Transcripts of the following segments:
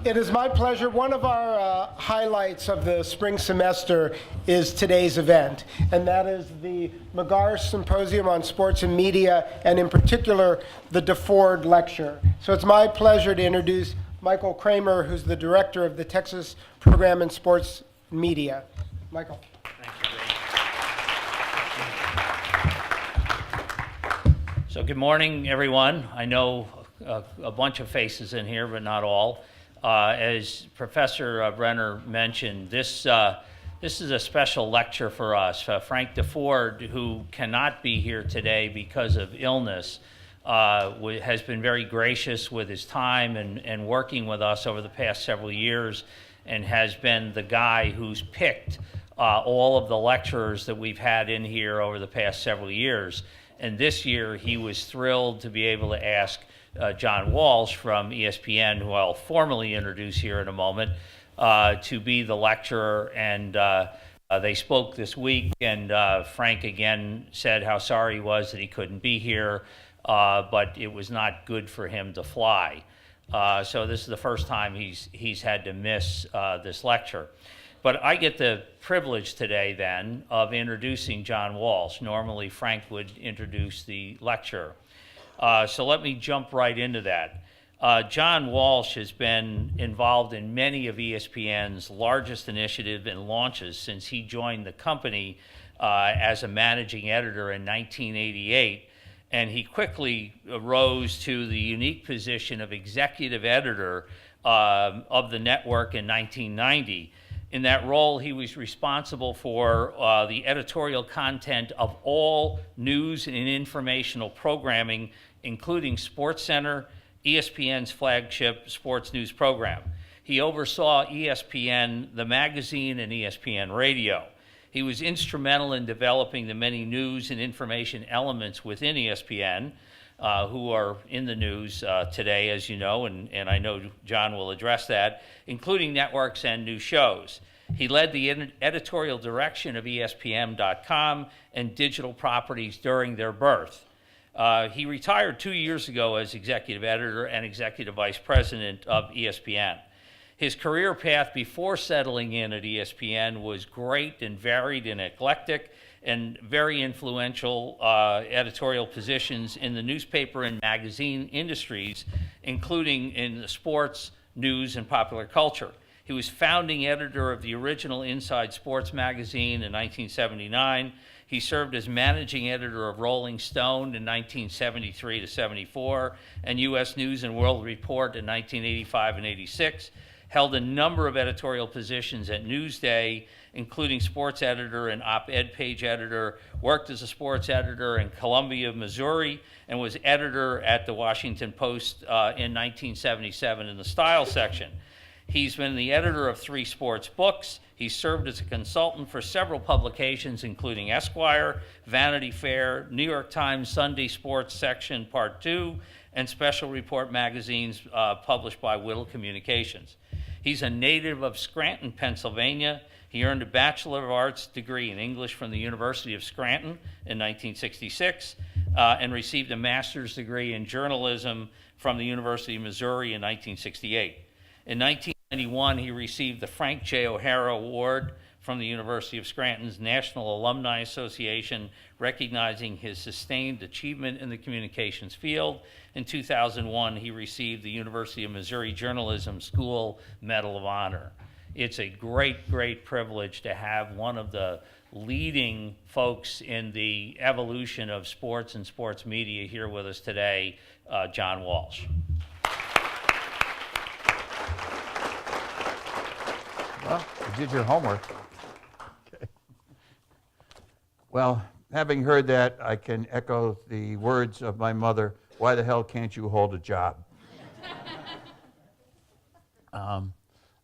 It is my pleasure. One of our highlights of the spring semester is today's event, and that is the McGarr Symposium on Sports and Media, and in particular, the Deford lecture. So it's my pleasure to introduce Michael Kramer, who's the director of the Texas Program in Sports Media. Michael. Thank you, Ray. So good morning, everyone. I know a bunch of faces in here, but not all. As Professor Brenner mentioned, this is a special lecture for us. Frank Deford, who cannot be here today because of illness, has been very gracious with his time and working with us over the past several years, and has been the guy who's picked all of the lecturers that we've had in here over the past several years. And this year, he was thrilled to be able to ask John Walsh from ESPN, who I'll formally introduce here in a moment, to be the lecturer. And they spoke this week, and Frank again said how sorry he was that he couldn't be here, but it was not good for him to fly. So this is the first time he's had to miss this lecture. But I get the privilege today, then, of introducing John Walsh. Normally, Frank would introduce the lecturer. So let me jump right into that. John Walsh has been involved in many of ESPN's largest initiatives and launches since he joined the company as a managing editor in 1988. And he quickly rose to the unique position of executive editor of the network in 1990. In that role, he was responsible for the editorial content of all news and informational programming, including SportsCenter, ESPN's flagship sports news program. He oversaw ESPN, the magazine, and ESPN Radio. He was instrumental in developing the many news and information elements within ESPN, who are in the news today, as you know, and I know John will address that, including networks and new shows. He led the editorial direction of ESPN.com and digital properties during their birth. He retired 2 years ago as executive editor and executive vice president of ESPN. His career path before settling in at ESPN was great and varied and eclectic, and very influential editorial positions in the newspaper and magazine industries, including in the sports, news, and popular culture. He was founding editor of the original Inside Sports magazine in 1979. He served as managing editor of Rolling Stone in 1973 to 74, and U.S. News and World Report in 1985 and 86. Held a number of editorial positions at Newsday, including sports editor and op-ed page editor, worked as a sports editor in Columbia, Missouri, and was editor at the Washington Post in 1977 in the style section. He's been the editor of 3 sports books. He served as a consultant for several publications, including Esquire, Vanity Fair, New York Times Sunday Sports Section Part 2, and Special Report magazines published by Whittle Communications. He's a native of Scranton, Pennsylvania. He earned a Bachelor of Arts degree in English from the University of Scranton in 1966 and received a master's degree in journalism from the University of Missouri in 1968. In 1991, he received the Frank J. O'Hara Award from the University of Scranton's National Alumni Association, recognizing his sustained achievement in the communications field. In 2001, he received the University of Missouri Journalism School Medal of Honor. It's a great, great privilege to have one of the leading folks in the evolution of sports and sports media here with us today, John Walsh. Well, you did your homework. Okay. Well, having heard that, I can echo the words of my mother, why the hell can't you hold a job?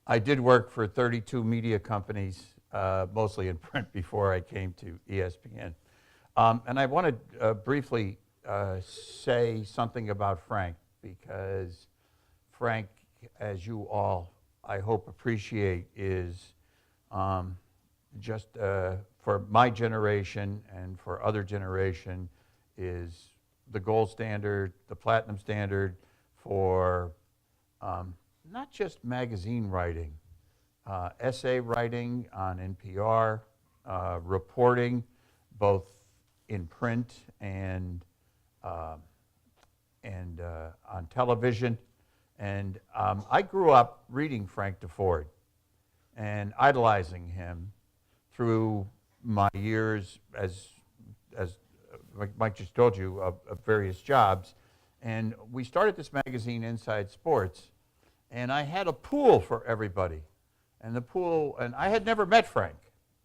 I did work for 32 media companies, mostly in print, before I came to ESPN. And I want to briefly say something about Frank, because Frank, as you all I hope appreciate, is just for my generation and for other generation is the gold standard, the platinum standard for not just magazine writing, essay writing on NPR, reporting, both in print and on television. And I grew up reading Frank Deford and idolizing him through my years as Mike just told you, of various jobs. And we started this magazine, Inside Sports, and I had a pool for everybody. And I had never met Frank.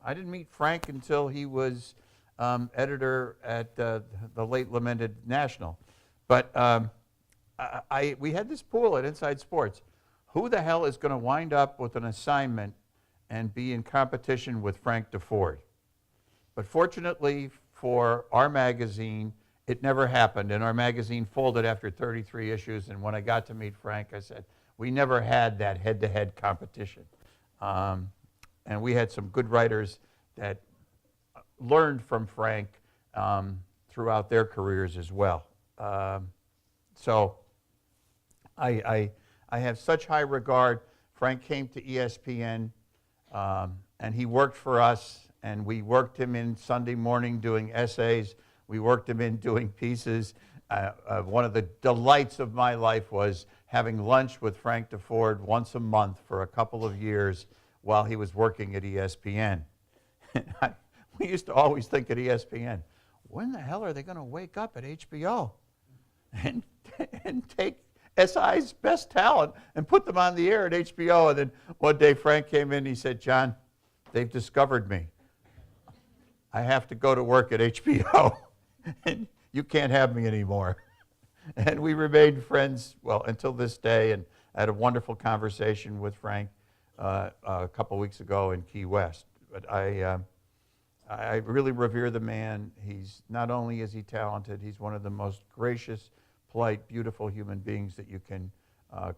I didn't meet Frank until he was editor at the late lamented National. But we had this pool at Inside Sports. Who the hell is going to wind up with an assignment and be in competition with Frank Deford? But fortunately for our magazine, it never happened, and our magazine folded after 33 issues, and when I got to meet Frank, I said, we never had that head-to-head competition. And we had some good writers that learned from Frank throughout their careers as well. So I have such high regard. Frank came to ESPN, and he worked for us, and we worked him in Sunday morning doing essays. We worked him in doing pieces. One of the delights of my life was having lunch with Frank Deford once a month for a couple of years while he was working at ESPN. We used to always think at ESPN, when the hell are they going to wake up at HBO and take SI's best talent and put them on the air at HBO? And then one day Frank came in and he said, John, they've discovered me. I have to go to work at HBO, and you can't have me anymore. And we remained friends, well, until this day, and I had a wonderful conversation with Frank a couple weeks ago in Key West. But I really revere the man. He's not only is he talented, he's one of the most gracious, polite, beautiful human beings that you can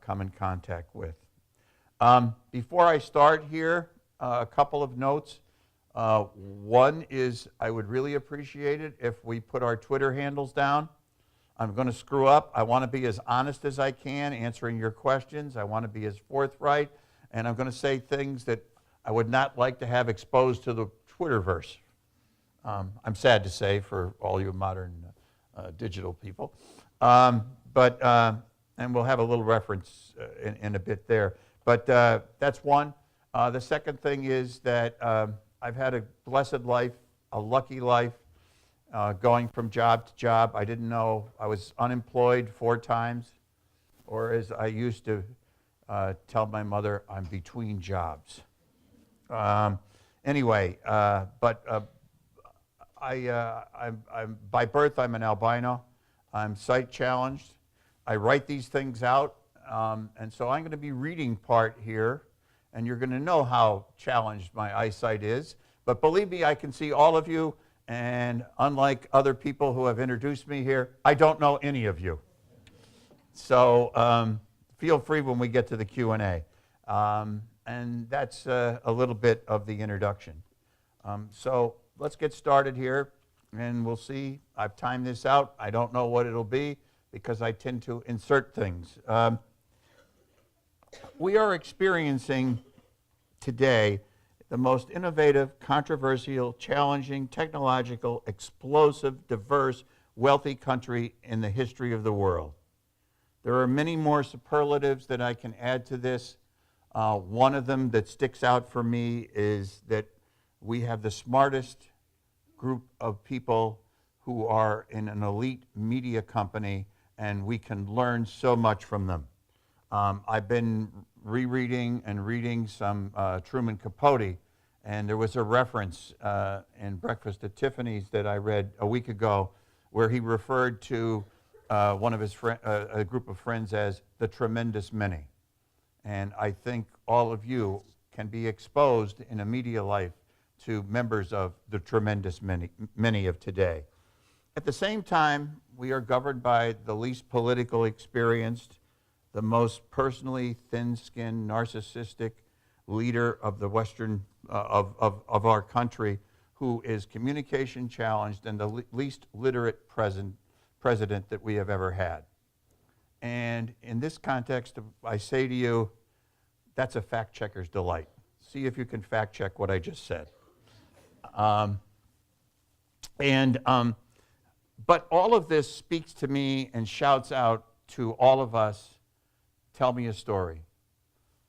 come in contact with. Before I start here, a couple of notes. One is I would really appreciate it if we put our Twitter handles down. I'm going to screw up. I want to be as honest as I can answering your questions. I want to be as forthright, and I'm going to say things that I would not like to have exposed to the Twitterverse. I'm sad to say for all you modern digital people. And we'll have a little reference in a bit there. But that's one. The second thing is that I've had a blessed life, a lucky life, going from job to job. I didn't know I was unemployed 4 times, or as I used to tell my mother, I'm between jobs. Anyway, but I'm by birth, I'm an albino. I'm sight challenged. I write these things out, and so I'm going to be reading part here, and you're going to know how challenged my eyesight is. But believe me, I can see all of you, and unlike other people who have introduced me here, I don't know any of you. So feel free when we get to the Q&A. And that's a little bit of the introduction. So let's get started here, and we'll see. I've timed this out. I don't know what it'll be because I tend to insert things. We are experiencing today the most innovative, controversial, challenging, technological, explosive, diverse, wealthy country in the history of the world. There are many more superlatives that I can add to this. One of them that sticks out for me is that we have the smartest group of people who are in an elite media company, and we can learn so much from them. I've been rereading and reading some Truman Capote, and there was a reference in Breakfast at Tiffany's that I read a week ago where he referred to one of his a group of friends as the tremendous many. And I think all of you can be exposed in a media life to members of the tremendous many of today. At the same time, we are governed by the least politically experienced, the most personally thin-skinned, narcissistic leader of the Western, of our country, who is communication challenged and the least literate president that we have ever had. And in this context, I say to you, that's a fact checker's delight. See if you can fact check what I just said. But all of this speaks to me and shouts out to all of us, tell me a story.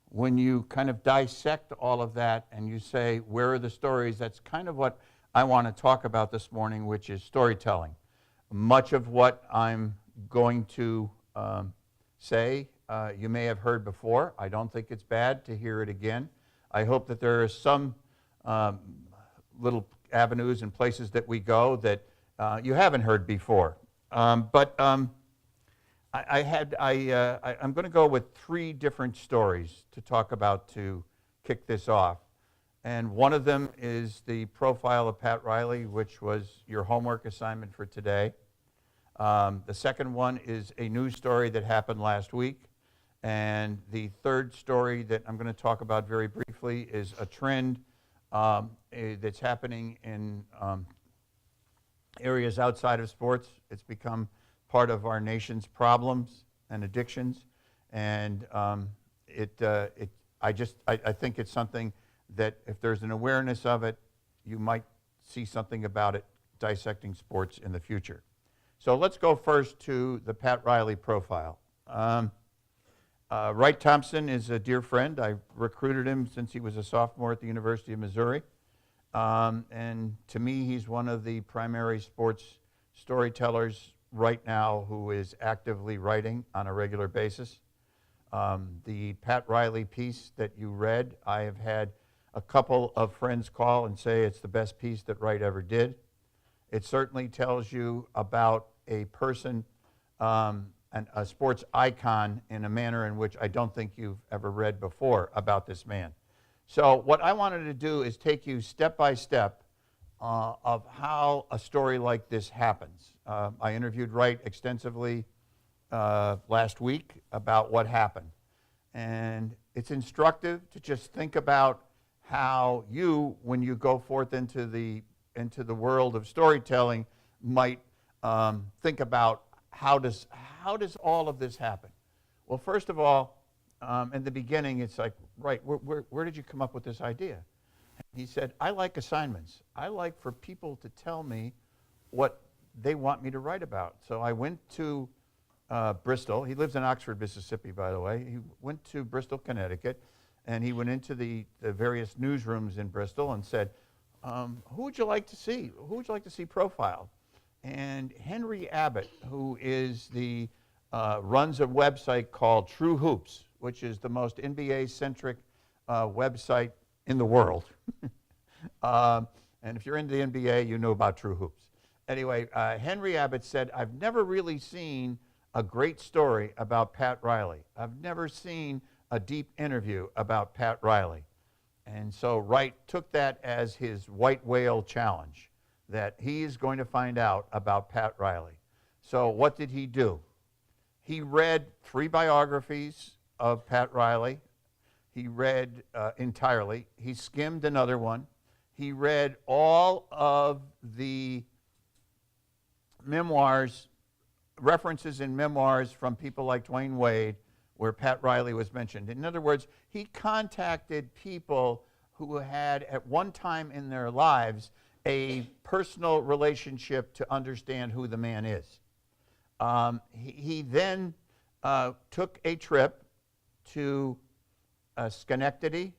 When you kind of dissect all of that and you say, where are the stories? That's kind of what I want to talk about this morning, which is storytelling. Much of what I'm going to say, you may have heard before. I don't think it's bad to hear it again. I hope that there are some little avenues and places that we go that you haven't heard before. I'm going to go with 3 different stories to talk about to kick this off. And one of them is the profile of Pat Riley, which was your homework assignment for today. The second one is a news story that happened last week. And the third story that I'm going to talk about very briefly is a trend that's happening in areas outside of sports. It's become part of our nation's problems and addictions, and I think it's something that if there's an awareness of it, you might see something about it dissecting sports in the future. So let's go first to the Pat Riley profile. Wright Thompson is a dear friend. I recruited him since he was a sophomore at the University of Missouri. And to me, he's one of the primary sports storytellers right now who is actively writing on a regular basis. The Pat Riley piece that you read, I have had a couple of friends call and say it's the best piece that Wright ever did. It certainly tells you about a person and a sports icon in a manner in which I don't think you've ever read before about this man. So what I wanted to do is take you step by step of how a story like this happens. I interviewed Wright extensively last week about what happened. And it's instructive to just think about how you, when you go forth into the world of storytelling, might think about how does all of this happen? Well, first of all, in the beginning, it's like, right, where did you come up with this idea? He said, I like assignments. I like for people to tell me what they want me to write about. So I went to Bristol. He lives in Oxford, Mississippi, by the way. He went to Bristol, Connecticut, and he went into the various newsrooms in Bristol and said, who would you like to see? Who would you like to see profiled? And Henry Abbott, who is runs a website called True Hoops, which is the most NBA-centric website in the world. And if you're into the NBA, you know about True Hoops. Anyway, Henry Abbott said, I've never really seen a great story about Pat Riley. I've never seen a deep interview about Pat Riley. And so Wright took that as his white whale challenge, that he is going to find out about Pat Riley. So what did he do? He read 3 biographies of Pat Riley. He read entirely. He skimmed another one. He read all of the memoirs, references in memoirs from people like Dwayne Wade, where Pat Riley was mentioned. In other words, he contacted people who had at one time in their lives a personal relationship to understand who the man is. He then took a trip to Schenectady,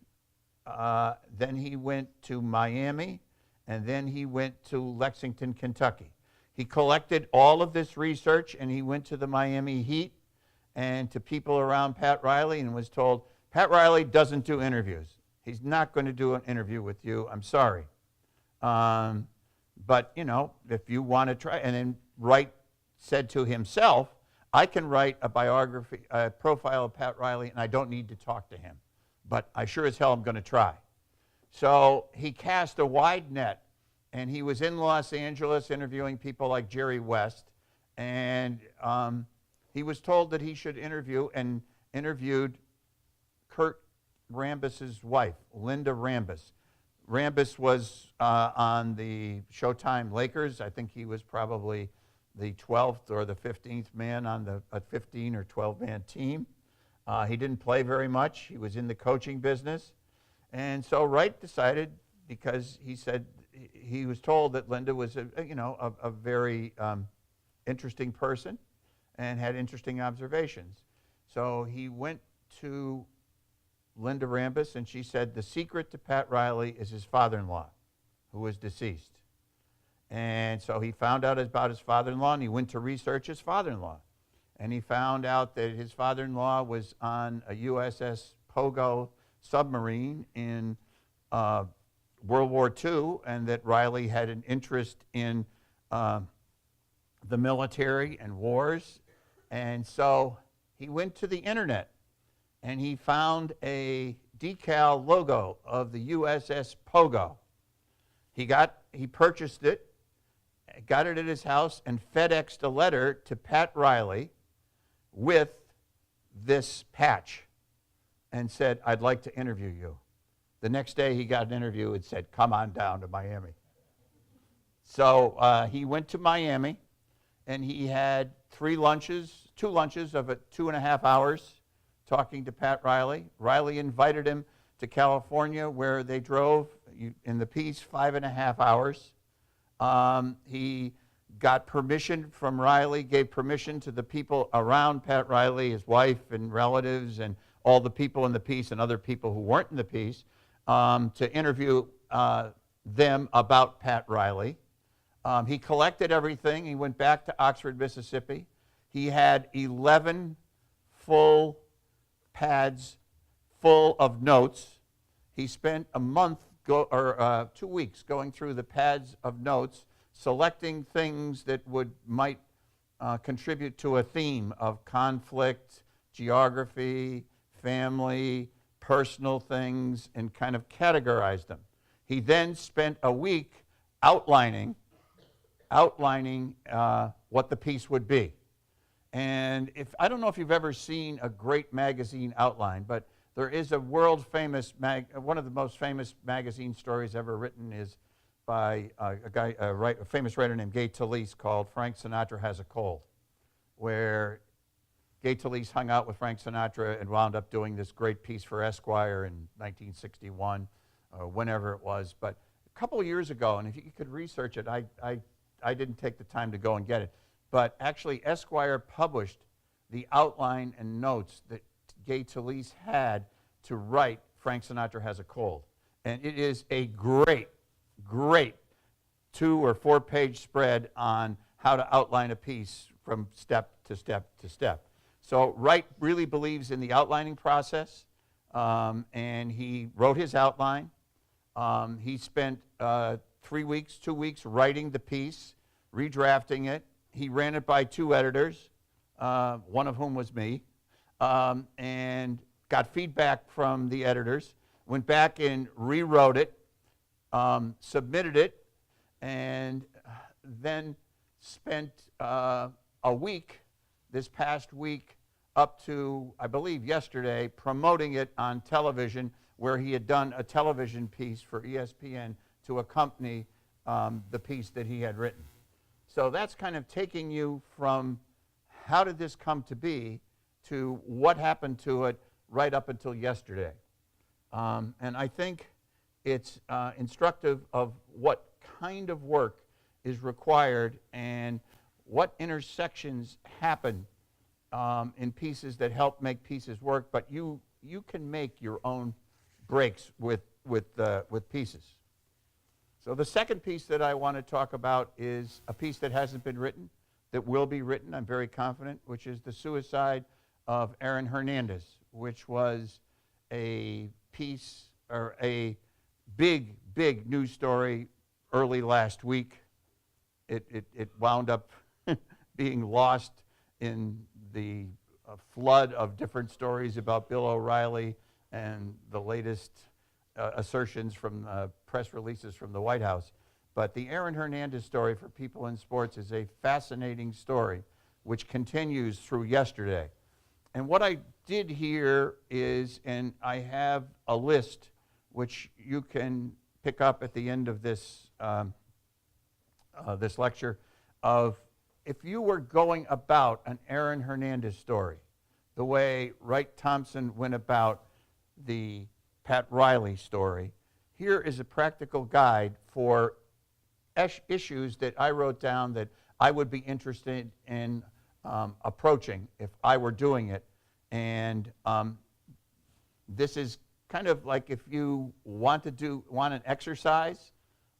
then he went to Miami, and then he went to Lexington, Kentucky. He collected all of this research, and he went to the Miami Heat and to people around Pat Riley and was told, Pat Riley doesn't do interviews. He's not going to do an interview with you. I'm sorry. But, you know, if you want to try. And then Wright said to himself, I can write a biography, a profile of Pat Riley, and I don't need to talk to him. But I sure as hell am going to try. So he cast a wide net, and he was in Los Angeles interviewing people like Jerry West, and he was told that he should interview, and interviewed Kurt Rambis's wife, Linda Rambis. Rambis was on the Showtime Lakers. I think he was probably the 12th or the 15th man on a 15 or 12-man team. He didn't play very much. He was in the coaching business. And so Wright decided, because he said he was told that Linda was a very interesting person and had interesting observations. So he went to Linda Rambis, and she said the secret to Pat Riley is his father-in-law, who was deceased. And so he found out about his father-in-law, and he went to research his father-in-law. And he found out that his father-in-law was on a USS Pogo submarine in World War II, and that Riley had an interest in the military and wars. And so he went to the internet, and he found a decal logo of the USS Pogo. He purchased it, got it at his house, and FedExed a letter to Pat Riley with this patch and said, "I'd like to interview you." The next day he got an interview and said, "Come on down to Miami." So he went to Miami, and he had two lunches of 2.5 hours talking to Pat Riley. Riley invited him to California, where they drove, in the piece, 5.5 hours. He got permission from Riley, gave permission to the people around Pat Riley, his wife and relatives, and all the people in the piece and other people who weren't in the piece, to interview them about Pat Riley. He collected everything. He went back to Oxford, Mississippi. He had 11 full pads full of notes. He spent a month 2 weeks going through the pads of notes, selecting things that might contribute to a theme of conflict, geography, family, personal things, and kind of categorized them. He then spent a week outlining what the piece would be. And I don't know if you've ever seen a great magazine outline, but there is a world famous, one of the most famous magazine stories ever written is by a famous writer named Gay Talese, called Frank Sinatra Has a Cold, where Gay Talese hung out with Frank Sinatra and wound up doing this great piece for Esquire in 1961, or whenever it was. But a couple of years ago, and if you could research it, I didn't take the time to go and get it, but actually Esquire published the outline and notes that Gay Talese had to write Frank Sinatra Has a Cold. And it is a great 2 or 4 page spread on how to outline a piece from step to step to step. So Wright really believes in the outlining process, and he wrote his outline. He spent 2 weeks writing the piece, redrafting it. He ran it by 2 editors, one of whom was me, and got feedback from the editors, went back and rewrote it, submitted it, and then spent a week, this past week, up to, I believe, yesterday, promoting it on television, where he had done a television piece for ESPN to accompany the piece that he had written. So that's kind of taking you from how did this come to be to what happened to it right up until yesterday. And I think it's instructive of what kind of work is required and what intersections happen in pieces that help make pieces work, but you can make your own breaks with pieces. So the second piece that I want to talk about is a piece that hasn't been written, that will be written, I'm very confident, which is the suicide of Aaron Hernandez, which was a piece, or a big news story early last week. It wound up being lost in the flood of different stories about Bill O'Reilly and the latest assertions from press releases from the White House. But the Aaron Hernandez story, for people in sports, is a fascinating story which continues through yesterday. And what I did here is, and I have a list which you can pick up at the end of this this lecture, of if you were going about an Aaron Hernandez story, the way Wright Thompson went about the Pat Riley story, here is a practical guide for issues that I wrote down that I would be interested in approaching if I were doing it. And this is kind of like if you want an exercise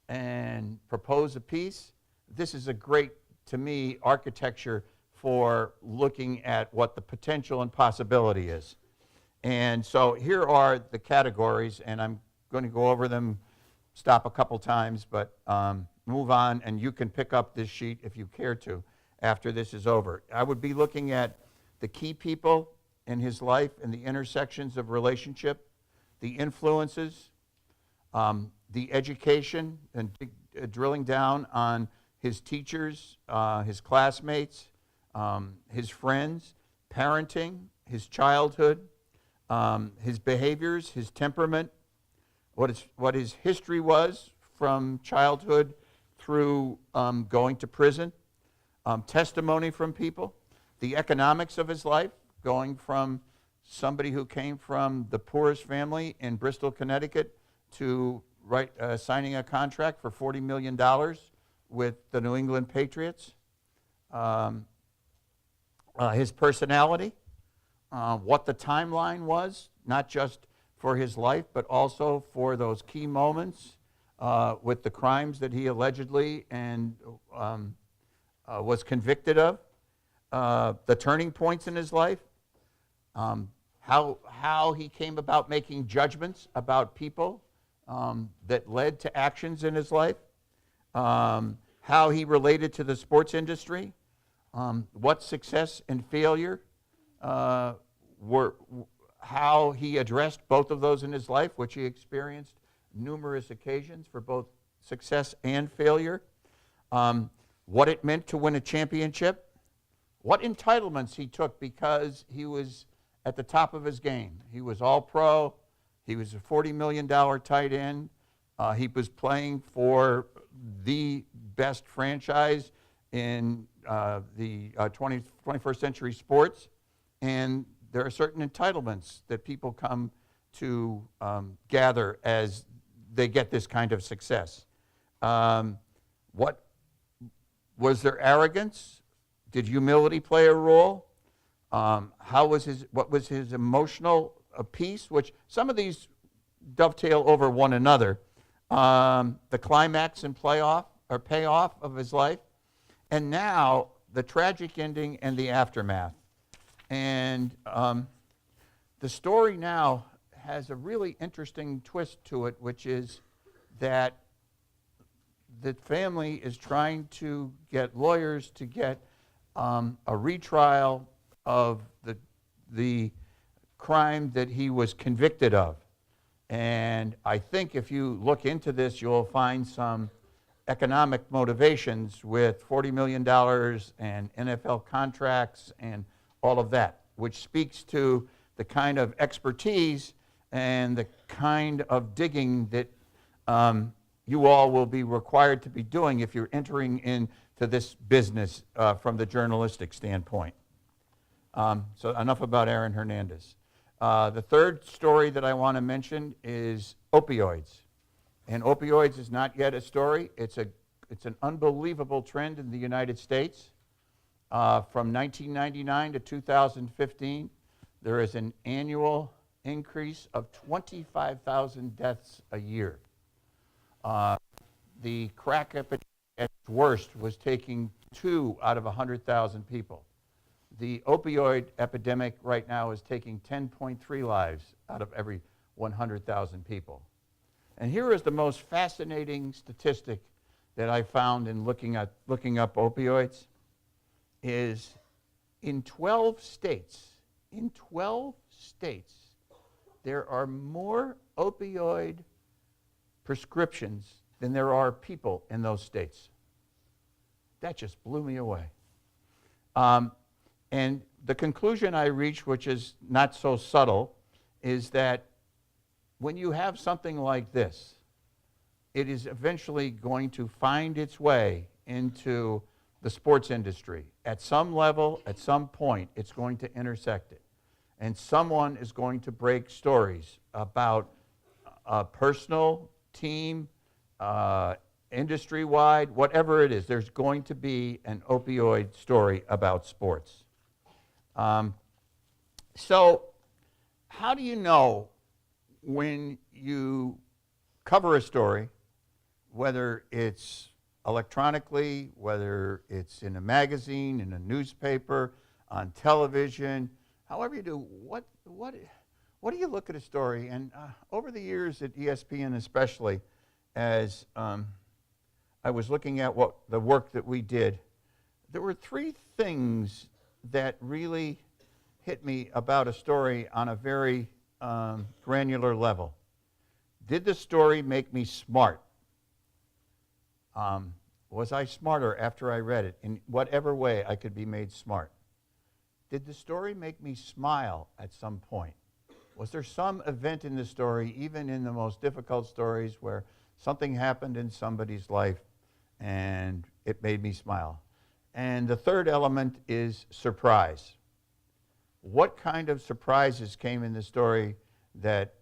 and propose a piece, this is a great, to me, architecture for looking at what the potential and possibility is. And so here are the categories, and I'm going to go over them, stop a couple times, but move on, and you can pick up this sheet if you care to after this is over. I would be looking at the key people in his life and the intersections of relationship, the influences, the education, and drilling down on his teachers, his classmates, his friends, parenting, his childhood, his behaviors, his temperament, what his history was from childhood through going to prison, testimony from people, the economics of his life, going from somebody who came from the poorest family in Bristol, Connecticut, to signing a contract for $40 million with the New England Patriots, his personality, what the timeline was, not just for his life, but also for those key moments with the crimes that he allegedly and was convicted of, the turning points in his life, how he came about making judgments about people that led to actions in his life, how he related to the sports industry, what success and failure were, how he addressed both of those in his life, which he experienced numerous occasions for both success and failure, what it meant to win a championship, what entitlements he took because he was at the top of his game. He was all-pro. He was a $40 million tight end. He was playing for the best franchise in the 21st century sports. And there are certain entitlements that people come to gather as they get this kind of success. What was there arrogance? Did humility play a role? What was his emotional piece? Which some of these dovetail over one another. The climax and payoff of his life, and now the tragic ending and the aftermath. And the story now has a really interesting twist to it, which is that the family is trying to get lawyers to get a retrial of the crime that he was convicted of. And I think if you look into this, you'll find some economic motivations with $40 million and NFL contracts and all of that, which speaks to the kind of expertise and the kind of digging that you all will be required to be doing if you're entering into this business from the journalistic standpoint. So enough about Aaron Hernandez. The third story that I want to mention is opioids. And opioids is not yet a story. It's an unbelievable trend in the United States. From 1999 to 2015, there is an annual increase of 25,000 deaths a year. The crack epidemic at its worst was taking 2 out of 100,000 people. The opioid epidemic right now is taking 10.3 lives out of every 100,000 people. And here is the most fascinating statistic that I found in looking up opioids, is in 12 states, there are more opioid prescriptions than there are people in those states. That just blew me away. And the conclusion I reached, which is not so subtle, is that when you have something like this, it is eventually going to find its way into the sports industry. At some level, at some point, it's going to intersect it. And someone is going to break stories about a personal, team, industry-wide, whatever it is. There's going to be an opioid story about sports. So how do you know when you cover a story, whether it's electronically, whether it's in a magazine, in a newspaper, on television, however you do, what do you look at a story? And over the years at ESPN especially, as I was looking at the work that we did, there were three things that really hit me about a story on a very granular level. Did the story make me smart? Was I smarter after I read it? In whatever way I could be made smart. Did the story make me smile at some point? Was there some event in the story, even in the most difficult stories, where something happened in somebody's life and it made me smile? And the third element is surprise. What kind of surprises came in the story that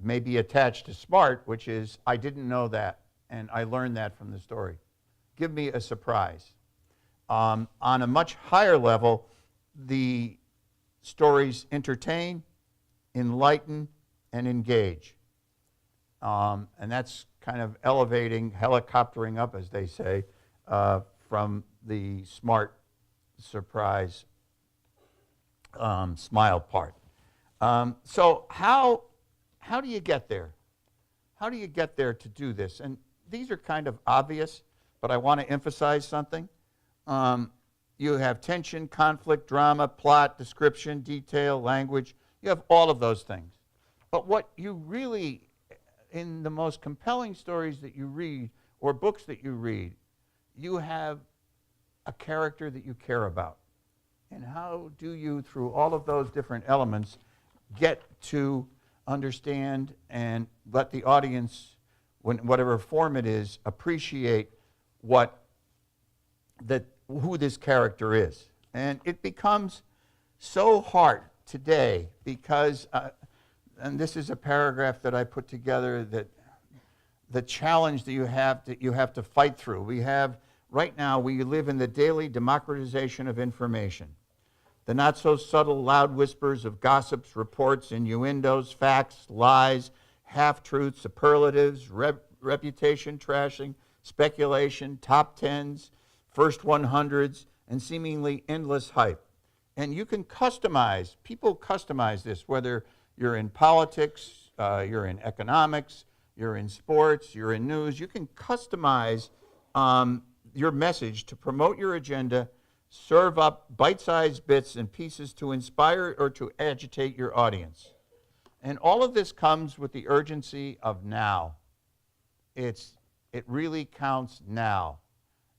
may be attached to smart, which is, I didn't know that, and I learned that from the story. Give me a surprise. On a much higher level, the stories entertain, enlighten, and engage. And that's kind of elevating, helicoptering up, as they say, from the smart, surprise, smile part. So how do you get there? How do you get there to do this? And these are kind of obvious, but I want to emphasize something. You have tension, conflict, drama, plot, description, detail, language. You have all of those things. But what you really, in the most compelling stories that you read or books that you read, you have a character that you care about. And how do you, through all of those different elements, get to understand and let the audience, whatever form it is, appreciate who this character is? And it becomes so hard today because, and this is a paragraph that I put together, that the challenge that you have to fight through. Right now, we live in the daily democratization of information. The not-so-subtle loud whispers of gossips, reports, innuendos, facts, lies, half-truths, superlatives, reputation trashing, speculation, top tens, first 100s, and seemingly endless hype. And you can customize, people customize this, whether you're in politics, you're in economics, you're in sports, you're in news. You can customize your message to promote your agenda, serve up bite-sized bits and pieces to inspire or to agitate your audience. And all of this comes with the urgency of now. It really counts now.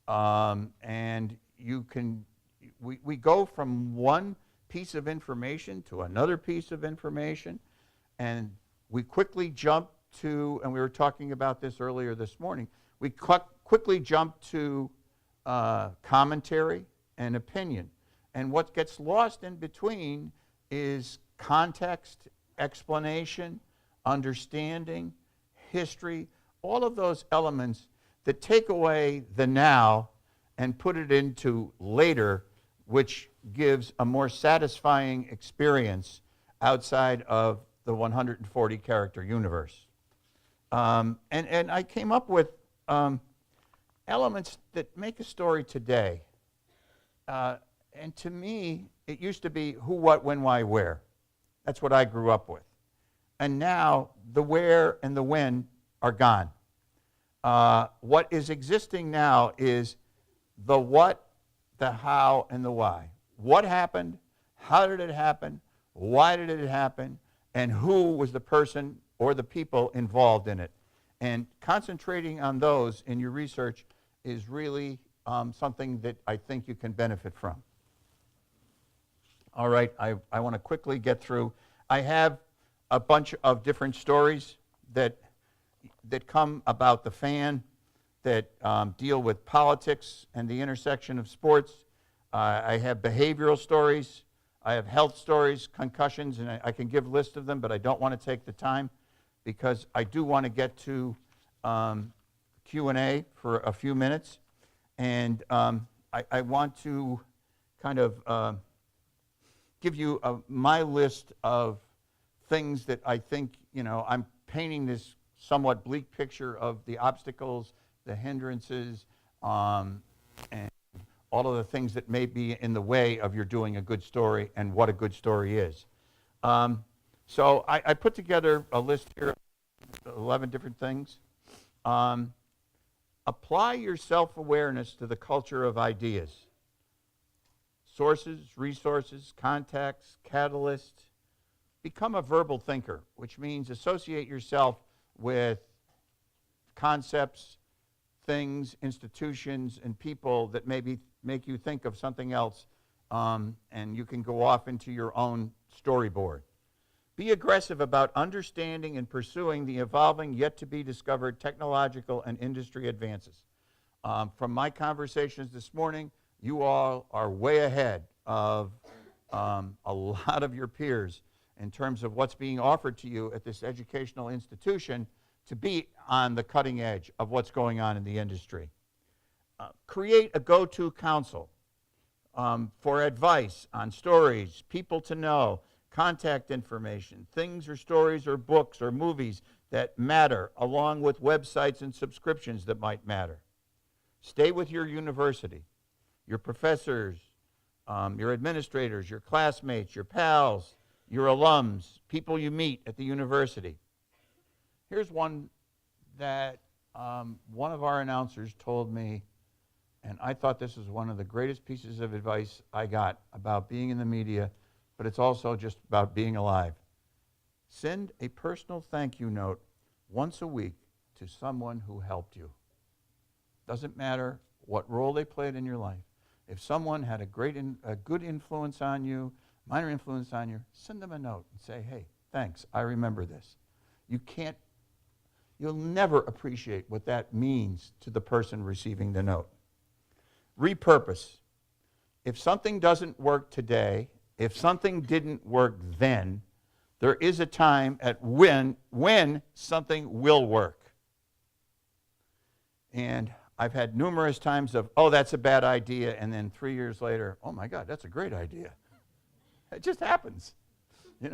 And we go from one piece of information to another piece of information, and we quickly jump to, and we were talking about this earlier this morning, we quickly jump to commentary and opinion. And what gets lost in between is context, explanation, understanding, history, all of those elements that take away the now and put it into later, which gives a more satisfying experience outside of the 140 character universe. And I came up with elements that make a story today. And to me, it used to be who, what, when, why, where. That's what I grew up with. And now the where and the when are gone. What is existing now is the what, the how, and the why. What happened? How did it happen? Why did it happen? And who was the person or the people involved in it? And concentrating on those in your research is really something that I think you can benefit from. All right, I want to quickly get through. I have a bunch of different stories that come about the fan that deal with politics and the intersection of sports. I have behavioral stories. I have health stories, concussions, and I can give lists of them, but I don't want to take the time because I do want to get to Q&A for a few minutes. And I want to kind of give you my list of things that I think, I'm painting this somewhat bleak picture of the obstacles, the hindrances, and all of the things that may be in the way of your doing a good story and what a good story is. So I put together a list here of 11 different things. Apply your self-awareness to the culture of ideas. Sources, resources, contacts, catalysts. Become a verbal thinker, which means associate yourself with concepts, things, institutions, and people that maybe make you think of something else, and you can go off into your own storyboard. Be aggressive about understanding and pursuing the evolving, yet-to-be-discovered technological and industry advances. From my conversations this morning, you all are way ahead of a lot of your peers in terms of what's being offered to you at this educational institution to be on the cutting edge of what's going on in the industry. Create a go-to council for advice on stories, people to know, contact information, things or stories or books or movies that matter, along with websites and subscriptions that might matter. Stay with your university, your professors, your administrators, your classmates, your pals, your alums, people you meet at the university. Here's one that one of our announcers told me, and I thought this was one of the greatest pieces of advice I got about being in the media, but it's also just about being alive. Send a personal thank you note once a week to someone who helped you. Doesn't matter what role they played in your life. If someone had a good influence on you, minor influence on you, send them a note and say, hey, thanks, I remember this. You'll never appreciate what that means to the person receiving the note. Repurpose. If something doesn't work today, if something didn't work then, there is a time at when something will work. And I've had numerous times of, oh, that's a bad idea, and then 3 years later, oh my God, that's a great idea. It just happens, this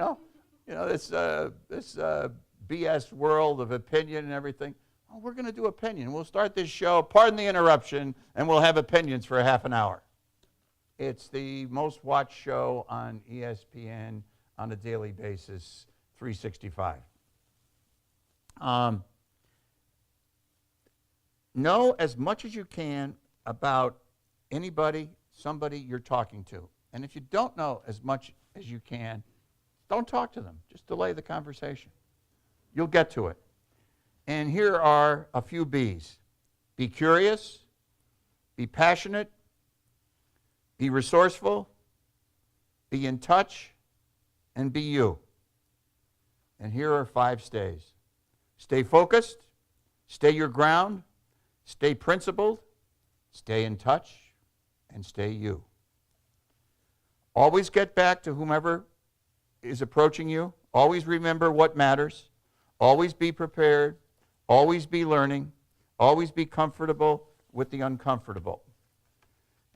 BS world of opinion and everything. Oh, we're going to do opinion. We'll start this show, pardon the interruption, and we'll have opinions for a half an hour. It's the most watched show on ESPN on a daily basis, 365. Know as much as you can about anybody, somebody you're talking to. And if you don't know as much as you can, don't talk to them. Just delay the conversation. You'll get to it. And here are a few B's. Be curious, be passionate, be resourceful, be in touch, and be you. And here are 5 stays. Stay focused, stay your ground, stay principled, stay in touch, and stay you. Always get back to whomever is approaching you. Always remember what matters. Always be prepared. Always be learning. Always be comfortable with the uncomfortable.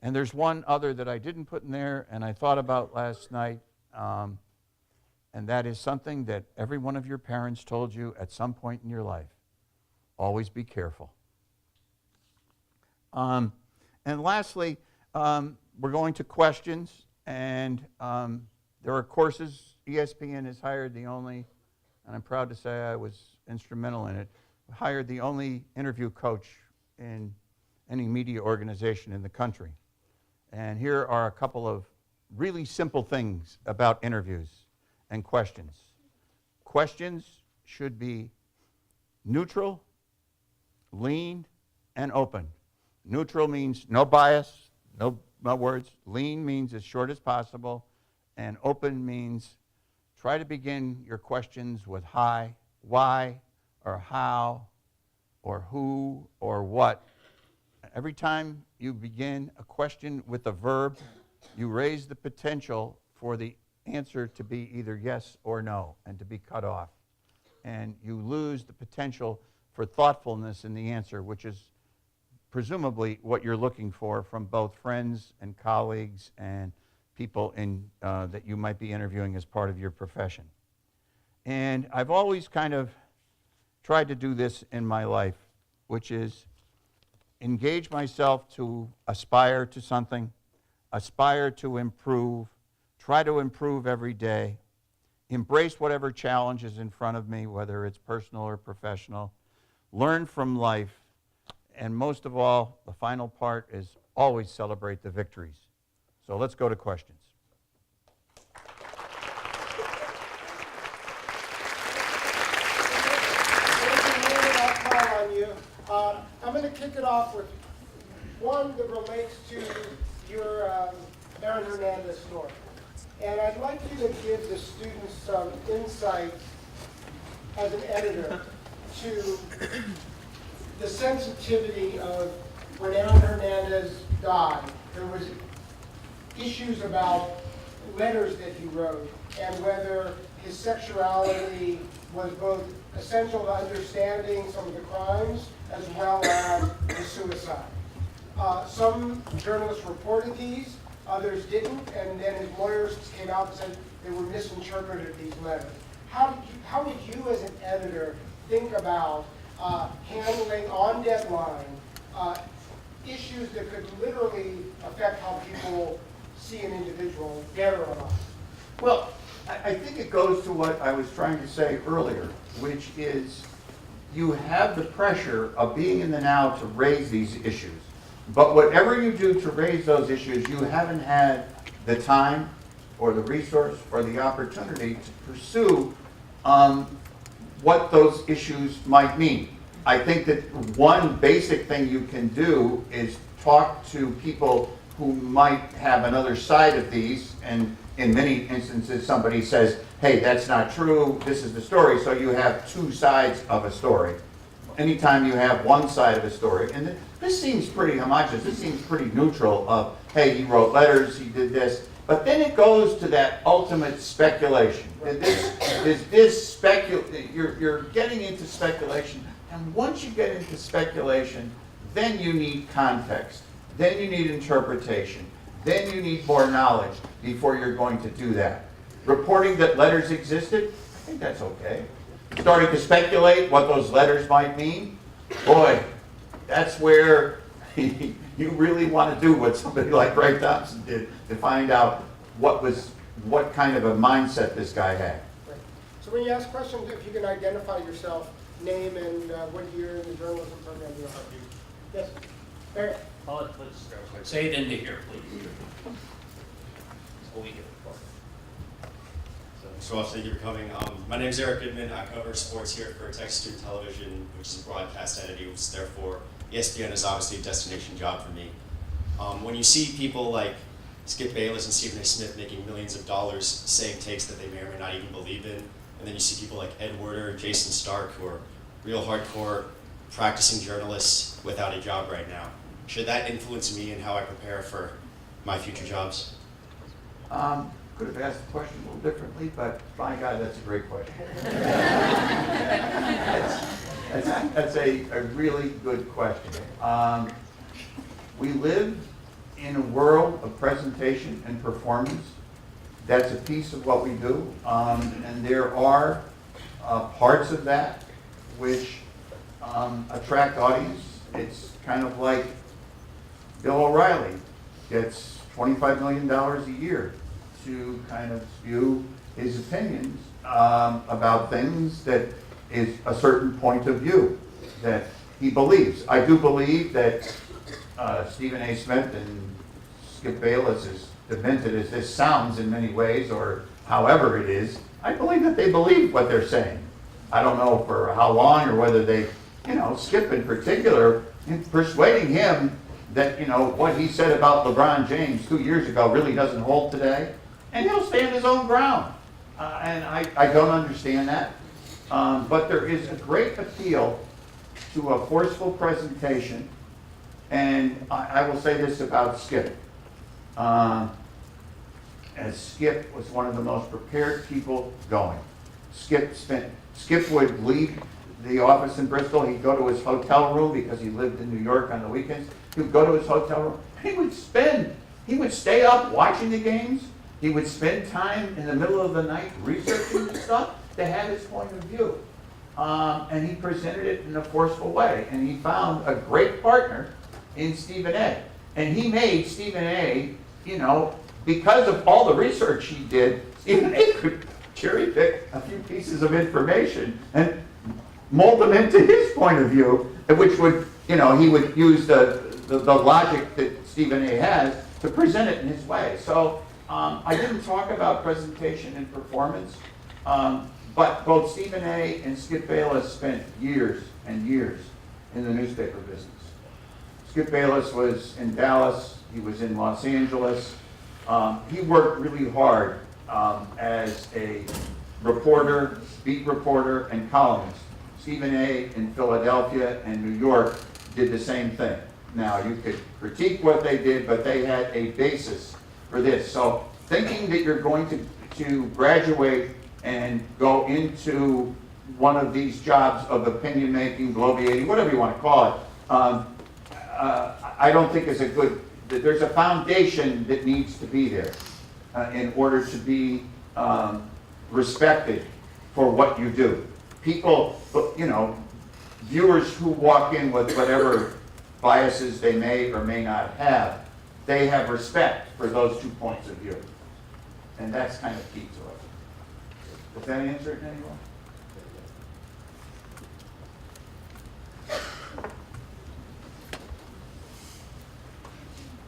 And there's one other that I didn't put in there and I thought about last night, and that is something that every one of your parents told you at some point in your life. Always be careful. And lastly, we're going to questions, and there are courses. ESPN has hired the only, and I'm proud to say I was instrumental in it, hired the only interview coach in any media organization in the country. And here are a couple of really simple things about interviews and questions. Questions should be neutral, lean, and open. Neutral means no bias, no words. Lean means as short as possible. And open means try to begin your questions with hi, why, or how, or who or what. Every time you begin a question with a verb, you raise the potential for the answer to be either yes or no and to be cut off. And you lose the potential for thoughtfulness in the answer, which is presumably what you're looking for from both friends and colleagues and people that you might be interviewing as part of your profession. And I've always kind of tried to do this in my life, which is engage myself to aspire to something, aspire to improve, try to improve every day, embrace whatever challenge is in front of me, whether it's personal or professional, learn from life, and most of all, the final part is always celebrate the victories. So let's go to questions. I'm going to kick it off with one that relates to your Aaron Hernandez story. And I'd like you to give the students some insights as an editor to the sensitivity of when Aaron Hernandez died. There was issues about letters that he wrote and whether his sexuality was both essential to understanding some of the crimes as well as the suicide. Some journalists reported these, others didn't, and then his lawyers came out and said they were misinterpreted, these letters. How would you as an editor think about handling on deadline issues that could literally affect how people see an individual, dead or alive? Well, I think it goes to what I was trying to say earlier, which is you have the pressure of being in the now to raise these issues. But whatever you do to raise those issues, you haven't had the time or the resource or the opportunity to pursue what those issues might mean. I think that one basic thing you can do is talk to people who might have another side of these, and in many instances somebody says, hey, that's not true, this is the story, so you have two sides of a story. Anytime you have one side of a story, and this seems pretty homogeneous, this seems pretty neutral of, hey, he wrote letters, he did this, but then it goes to that ultimate speculation. You're getting into speculation, and once you get into speculation, then you need context, then you need interpretation, then you need more knowledge before you're going to do that. Reporting that letters existed, I think that's okay. Starting to speculate what those letters might mean, boy, that's where you really want to do what somebody like Ray Thompson did to find out what kind of a mindset this guy had. Right. So when you ask questions, if you can identify yourself, name and what year in the journalism program you are. Yes, Barry. Say it into here, please. So we get recorded. So Walsh, thank you for coming. My name is Eric Goodman. I cover sports here for Texas Student Television, which is a broadcast entity, which therefore ESPN is obviously a destination job for me. When you see people like Skip Bayless and Stephen A. Smith making millions of dollars saying takes that they may or may not even believe in, and then you see people like Ed Werder, Jason Stark, who are real hardcore practicing journalists without a job right now, should that influence me in how I prepare for my future jobs? Could have asked the question a little differently, but by God, that's a great question. That's a really good question. We live in a world of presentation and performance. That's a piece of what we do, and there are parts of that which attract audience. It's kind of like Bill O'Reilly gets $25 million a year to kind of spew his opinions about things that is a certain point of view that he believes. I do believe that Stephen A. Smith and Skip Bayless, as demented as this sounds in many ways, or however it is, I believe that they believe what they're saying. I don't know for how long or whether they, Skip in particular, in persuading him that, what he said about LeBron James 2 years ago really doesn't hold today. And he'll stand his own ground. And I don't understand that. But there is a great appeal to a forceful presentation, and I will say this about Skip. As Skip was one of the most prepared people going. Skip would leave the office in Bristol. He'd go to his hotel room because he lived in New York on the weekends. He would go to his hotel room. He would stay up watching the games. He would spend time in the middle of the night researching the stuff to have his point of view. And he presented it in a forceful way. And he found a great partner in Stephen A. And he made Stephen A, you know, because of all the research he did, Stephen A could cherry pick a few pieces of information and mold them into his point of view, which would, you know, he would use the logic that Stephen A has to present it in his way. So I didn't talk about presentation and performance, but both Stephen A and Skip Bayless spent years and years in the newspaper business. Skip Bayless was in Dallas, he was in Los Angeles. He worked really hard as a reporter, beat reporter, and columnist. Stephen A in Philadelphia and New York did the same thing. Now, you could critique what they did, but they had a basis for this. So thinking that you're going to graduate and go into one of these jobs of opinion making, bloviating, whatever you want to call it, I don't think is a good, there's a foundation that needs to be there in order to be respected for what you do. People, you know, viewers who walk in with whatever biases they may or may not have, they have respect for those 2 points of view. And that's kind of key to it. Does that answer it in any way?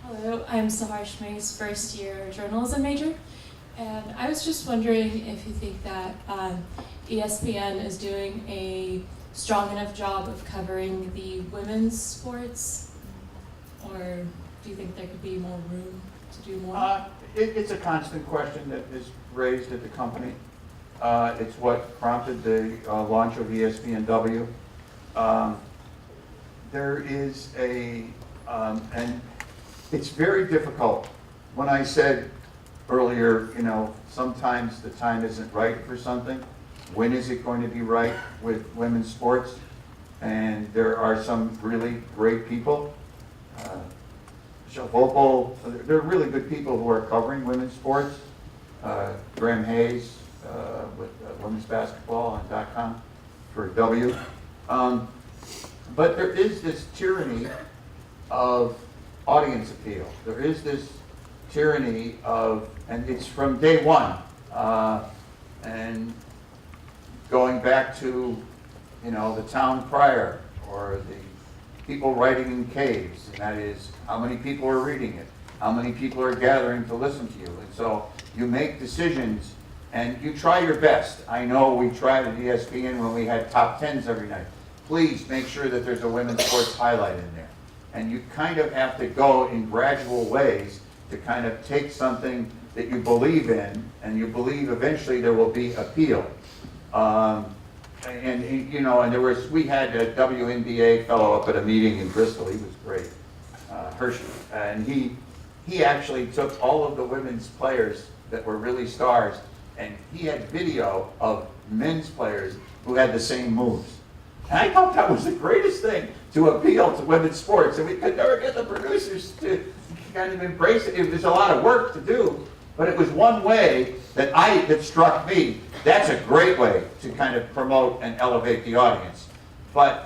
Hello, I'm Sahar Shmei's first year journalism major, and I was just wondering if you think that ESPN is doing a strong enough job of covering the women's sports, or do you think there could be more room to do more? It's a constant question that is raised at the company. It's what prompted the launch of ESPNW. There is and it's very difficult. When I said earlier, you know, sometimes the time isn't right for something. When is it going to be right with women's sports? And there are some really great people. Vopel, there are really good people who are covering women's sports. Graham Hayes with women's basketball on .com for W. But there is this tyranny of audience appeal. There is this tyranny of, and it's from day one, and going back to, you know, the town crier or the people writing in caves, and that is how many people are reading it, how many people are gathering to listen to you. And so you make decisions and you try your best. I know we tried at ESPN when we had top 10s every night. Please make sure that there's a women's sports highlight in there. And you kind of have to go in gradual ways to kind of take something that you believe in, and you believe eventually there will be appeal. And you know, and we had a WNBA fellow up at a meeting in Bristol. He was great, Hershey, and he actually took all of the women's players that were really stars, and he had video of men's players who had the same moves. And I thought that was the greatest thing to appeal to women's sports, and we could never get the producers to kind of embrace it. It was a lot of work to do, but it was one way that struck me. That's a great way to kind of promote and elevate the audience. But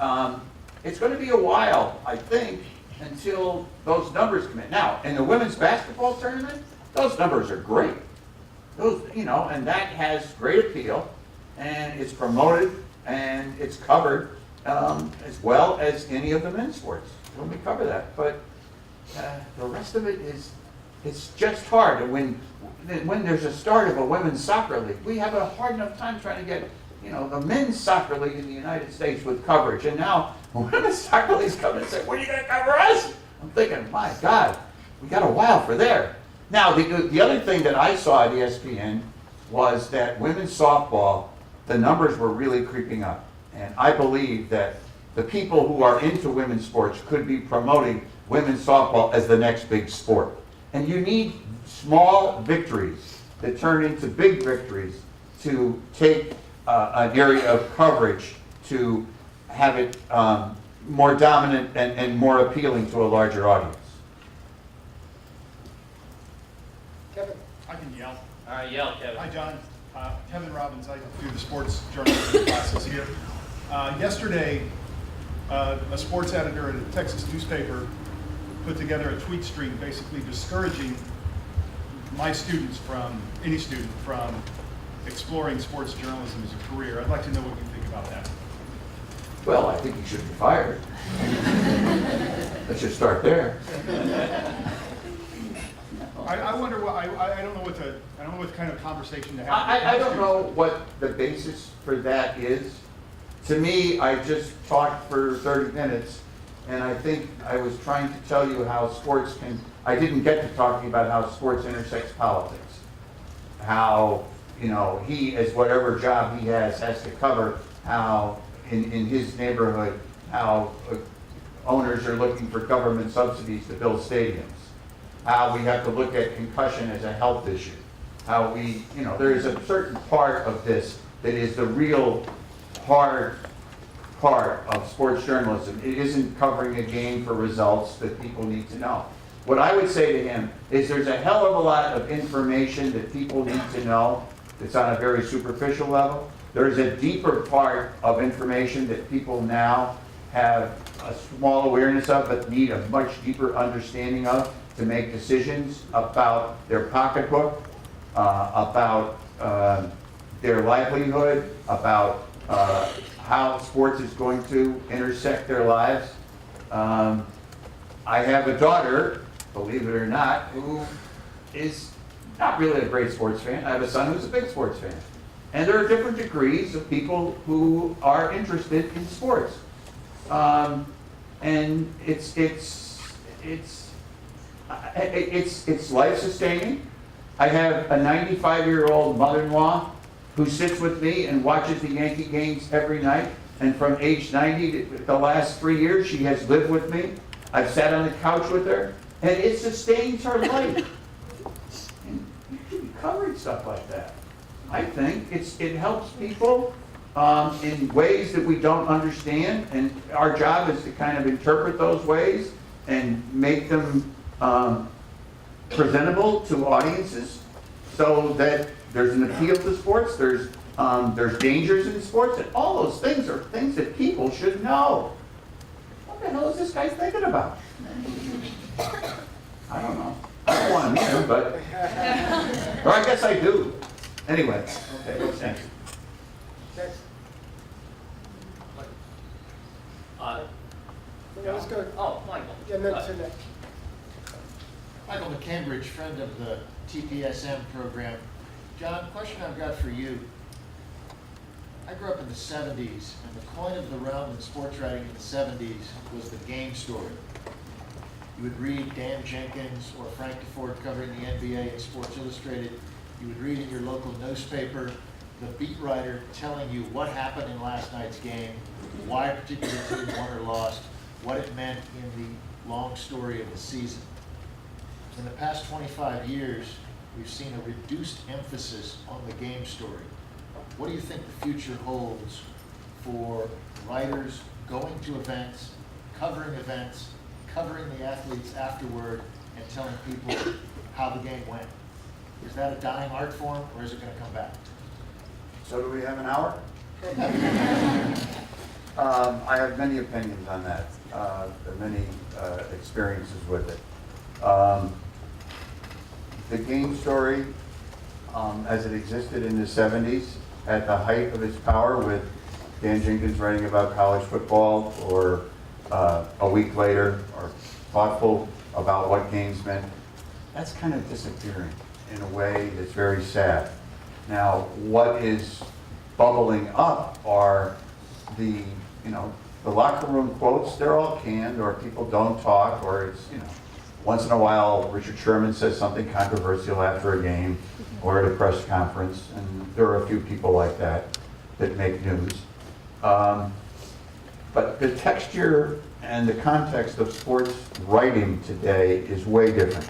it's going to be a while, I think, until those numbers come in. Now, in the women's basketball tournament, those numbers are great. Those, you know, and that has great appeal, and it's promoted and it's covered as well as any of the men's sports when we cover that. But the rest of it it's just hard. And when there's a start of a women's soccer league, we have a hard enough time trying to get, you know, the men's soccer league in the United States with coverage. And now women's soccer leagues come and say, "When are you going to cover us?" I'm thinking, my God, we got a while for there. Now, the other thing that I saw at ESPN was that women's softball, the numbers were really creeping up. And I believe that the people who are into women's sports could be promoting women's softball as the next big sport. And you need small victories that turn into big victories to take an area of coverage to have it more dominant and more appealing to a larger audience. Kevin? I can yell. All right, yell, Kevin. Hi, John. Kevin Robbins. I do the sports journalism classes here. Yesterday, a sports editor at a Texas newspaper put together a tweet stream basically discouraging my students from, any student, from exploring sports journalism as a career. I'd like to know what you think about that. Well, I think he should be fired. Let's just start there. I wonder what, I don't know what kind of conversation to have. I don't know what the basis for that is. To me, I just talked for 30 minutes, and I think I was trying to tell you how sports can, I didn't get to talking about how sports intersects politics. How, you know, he, as whatever job he has to cover how in his neighborhood, how owners are looking for government subsidies to build stadiums. How we have to look at concussion as a health issue. How we, you know, there is a certain part of this that is the real hard part of sports journalism. It isn't covering a game for results that people need to know. What I would say to him is there's a hell of a lot of information that people need to know that's on a very superficial level. There's a deeper part of information that people now have a small awareness of but need a much deeper understanding of to make decisions about their pocketbook, about their livelihood, about how sports is going to intersect their lives. I have a daughter, believe it or not, who is not really a great sports fan. I have a son who's a big sports fan. And there are different degrees of people who are interested in sports. And it's life-sustaining. I have a 95-year-old mother-in-law who sits with me and watches the Yankee games every night. And from age 90 to the last 3 years, she has lived with me. I've sat on the couch with her, and it sustains her life. And you should be covering stuff like that. I think it helps people in ways that we don't understand, and our job is to kind of interpret those ways and make them presentable to audiences so that there's an appeal to sports, there's dangers in sports, and all those things are things that people should know. What the hell is this guy thinking about? I don't know. I don't want to meet him, but, or I guess I do. Anyway, okay, what's next? Next. Let's go. Oh, Michael. And then to next. Michael McCambridge, friend of the TPSM program. John, question I've got for you. I grew up in the 70s, and the coin of the realm in sports writing in the 70s was the game story. You would read Dan Jenkins or Frank Deford covering the NBA in Sports Illustrated. You would read in your local newspaper the beat writer telling you what happened in last night's game, why a particular team won or lost, what it meant in the long story of the season. In the past 25 years, we've seen a reduced emphasis on the game story. What do you think the future holds for writers going to events, covering the athletes afterward, and telling people how the game went? Is that a dying art form, or is it going to come back? So do we have an hour? I have many opinions on that, many experiences with it. The game story, as it existed in the 70s, at the height of its power with Dan Jenkins writing about college football, or a week later, or thoughtful about what games meant, that's kind of disappearing in a way that's very sad. Now, what is bubbling up are the locker room quotes. They're all canned, or people don't talk, or it's, once in a while Richard Sherman says something controversial after a game or at a press conference, and there are a few people like that that make news. But the texture and the context of sports writing today is way different.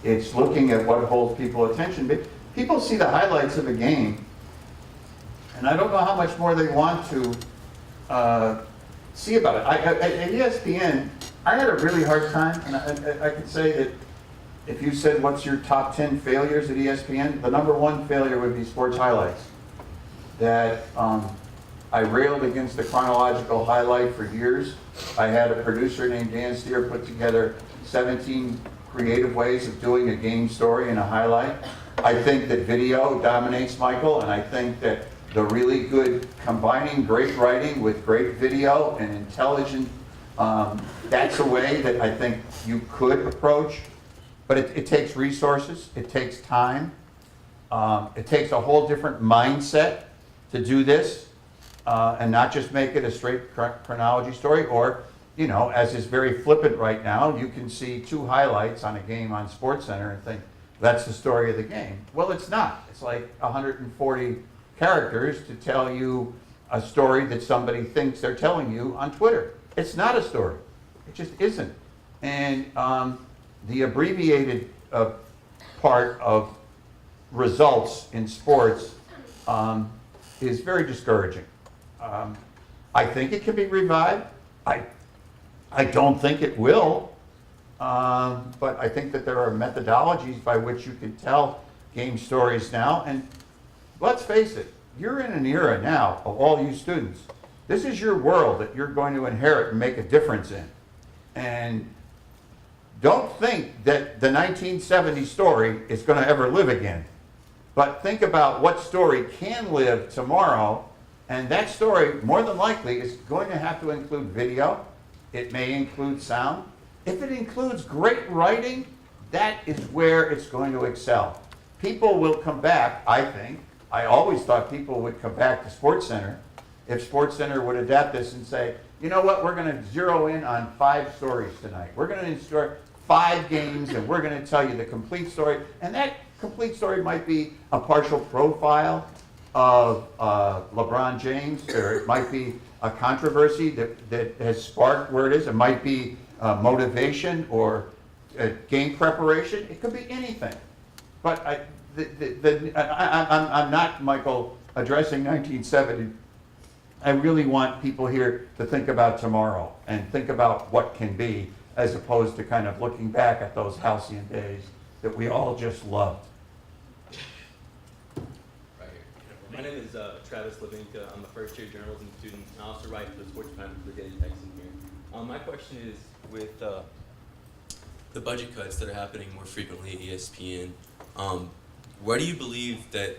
It's looking at what holds people's attention. But people see the highlights of a game, and I don't know how much more they want to see about it. At ESPN, I had a really hard time, and I could say that if you said, what's your top 10 failures at ESPN, the number one failure would be sports highlights. That I railed against the chronological highlight for years. I had a producer named Dan Steer put together 17 creative ways of doing a game story and a highlight. I think that video dominates, Michael, and I think that the really good combining great writing with great video and intelligent, that's a way that I think you could approach. But it takes resources, it takes time, it takes a whole different mindset to do this, and not just make it a straight chronology story, or, you know, as is very flippant right now, you can see 2 highlights on a game on SportsCenter and think, that's the story of the game. Well, it's not. It's like 140 characters to tell you a story that somebody thinks they're telling you on Twitter. It's not a story. It just isn't. And the abbreviated part of results in sports is very discouraging. I think it can be revived. I don't think it will, but I think that there are methodologies by which you can tell game stories now. And let's face it, you're in an era now of all you students. This is your world that you're going to inherit and make a difference in. And don't think that the 1970 story is going to ever live again. But think about what story can live tomorrow, and that story, more than likely, is going to have to include video. It may include sound. If it includes great writing, that is where it's going to excel. People will come back, I think. I always thought people would come back to SportsCenter if SportsCenter would adapt this and say, you know what, we're going to zero in on 5 stories tonight. We're going to insert 5 games, and we're going to tell you the complete story. And that complete story might be a partial profile of LeBron James, or it might be a controversy that has sparked where it is. It might be motivation or game preparation. It could be anything. But I'm not, Michael, addressing 1970. I really want people here to think about tomorrow and think about what can be, as opposed to kind of looking back at those halcyon days that we all just loved. Right here. My name is Travis Levinka. I'm a first-year journalism student. I also write for the sports panel for the Daily Texan here. My question is, with the budget cuts that are happening more frequently at ESPN, where do you believe that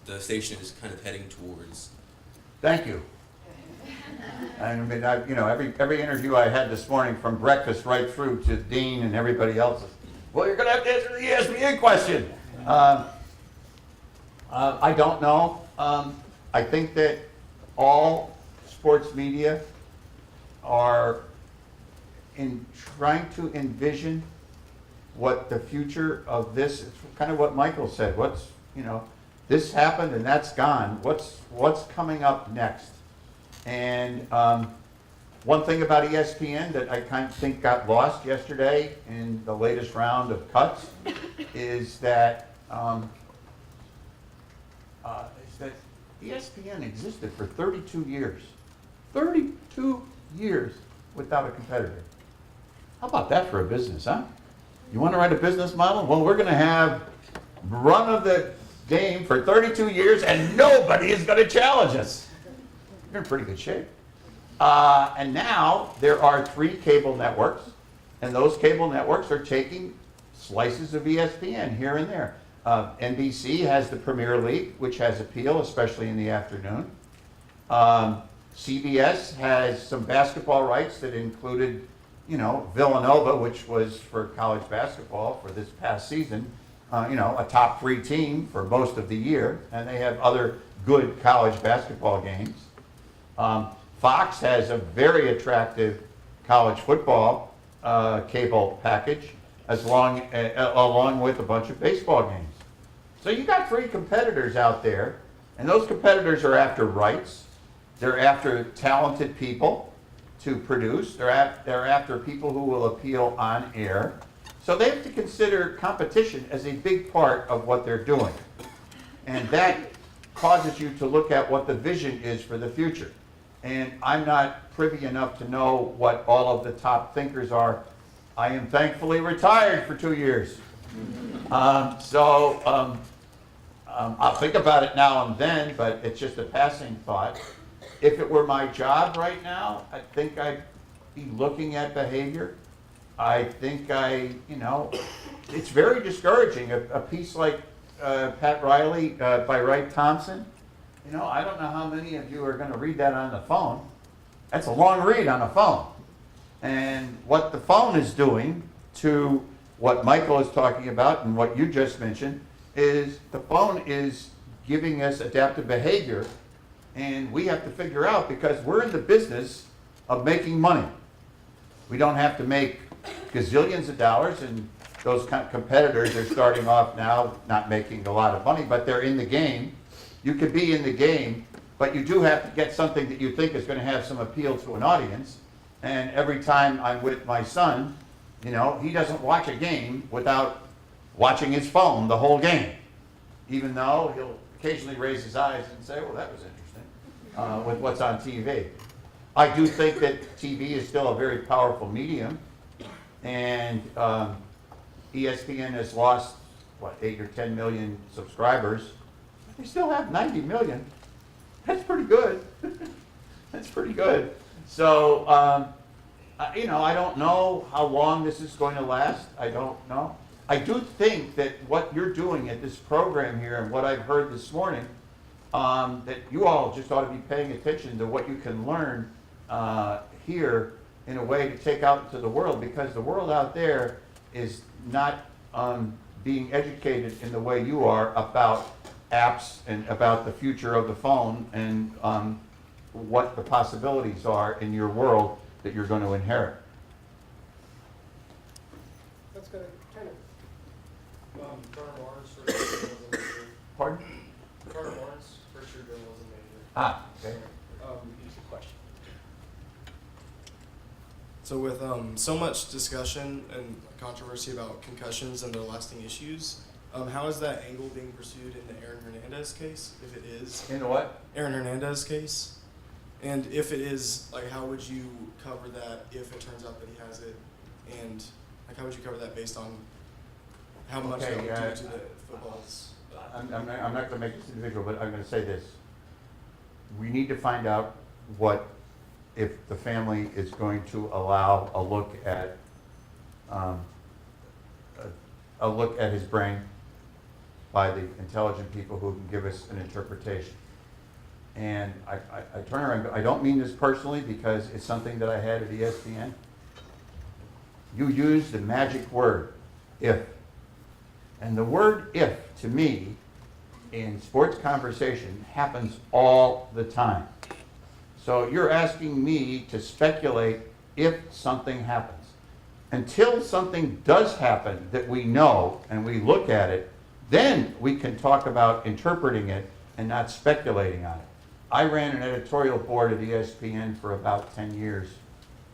the station is kind of heading towards? Thank you. I mean, you know, every interview I had this morning, from breakfast right through to Dean and everybody else, well, you're going to have to answer the ESPN question. I don't know. I think that all sports media are trying to envision what the future of this, it's kind of what Michael said. What's, you know, this happened and that's gone. What's coming up next? And one thing about ESPN that I kind of think got lost yesterday in the latest round of cuts is that ESPN existed for 32 years. 32 years without a competitor. How about that for a business, huh? You want to write a business model? Well, we're going to have run of the game for 32 years and nobody is going to challenge us. You're in pretty good shape. And now there are 3 cable networks, and those cable networks are taking slices of ESPN here and there. NBC has the Premier League, which has appeal, especially in the afternoon. CBS has some basketball rights that included, you know, Villanova, which was for college basketball for this past season, you know, a top 3 team for most of the year, and they have other good college basketball games. Fox has a very attractive college football cable package, along with a bunch of baseball games. So you got 3 competitors out there, and those competitors are after rights. They're after talented people to produce. They're after people who will appeal on air. So they have to consider competition as a big part of what they're doing. And that causes you to look at what the vision is for the future. And I'm not privy enough to know what all of the top thinkers are. I am thankfully retired for 2 years. I'll think about it now and then, but it's just a passing thought. If it were my job right now, I think I'd be looking at behavior. I think it's very discouraging. A piece like Pat Riley by Wright Thompson, I don't know how many of you are going to read that on the phone. That's a long read on a phone. And what the phone is doing to what Michael is talking about and what you just mentioned is the phone is giving us adaptive behavior, and we have to figure out, because we're in the business of making money. We don't have to make gazillions of dollars, and those kind of competitors are starting off now not making a lot of money, but they're in the game. You could be in the game, but you do have to get something that you think is going to have some appeal to an audience. And every time I'm with my son, he doesn't watch a game without watching his phone the whole game, even though he'll occasionally raise his eyes and say, well, that was interesting, with what's on TV. I do think that TV is still a very powerful medium, and ESPN has lost, 8 or 10 million subscribers. They still have 90 million. That's pretty good. That's pretty good. So, I don't know how long this is going to last. I don't know. I do think that what you're doing at this program here and what I've heard this morning, that you all just ought to be paying attention to what you can learn here in a way to take out into the world, because the world out there is not being educated in the way you are about apps and about the future of the phone and what the possibilities are in your world that you're going to inherit. Let's go to Turner. Carter Lawrence, first year journalism major. Pardon? Carter Lawrence, first year journalism major. Ah, okay. Easy question. So with so much discussion and controversy about concussions and their lasting issues, how is that angle being pursued in the Aaron Hernandez case, if it is? In what? Aaron Hernandez case? And if it is, how would you cover that if it turns out that he has it? And how would you cover that based on how much that would do to the footballs? I'm not going to make this individual, but I'm going to say this. We need to find out if the family is going to allow a look at his brain by the intelligent people who can give us an interpretation. And I turn around and go, I don't mean this personally because it's something that I had at ESPN. You use the magic word, if. And the word if, to me, in sports conversation, happens all the time. So you're asking me to speculate if something happens. Until something does happen that we know and we look at it, then we can talk about interpreting it and not speculating on it. I ran an editorial board at ESPN for about 10 years,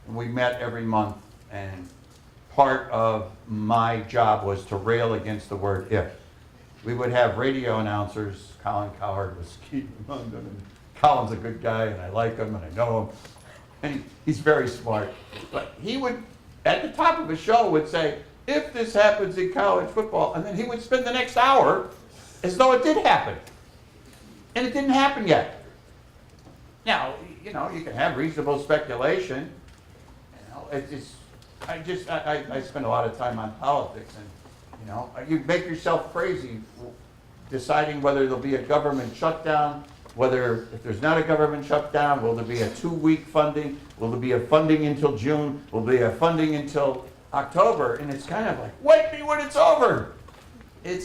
and we met every month, and part of my job was to rail against the word if. We would have radio announcers. Colin Cowherd was keeping among them, and Colin's a good guy, and I like him, and I know him, and he's very smart. But he would, at the top of his show, would say, if this happens in college football, and then he would spend the next hour as though it did happen. And it didn't happen yet. Now, you can have reasonable speculation. I spend a lot of time on politics, and you make yourself crazy deciding whether there'll be a government shutdown, whether if there's not a government shutdown, will there be a 2-week funding? Will there be a funding until June? Will there be a funding until October? And it's kind of like, wake me when it's over. And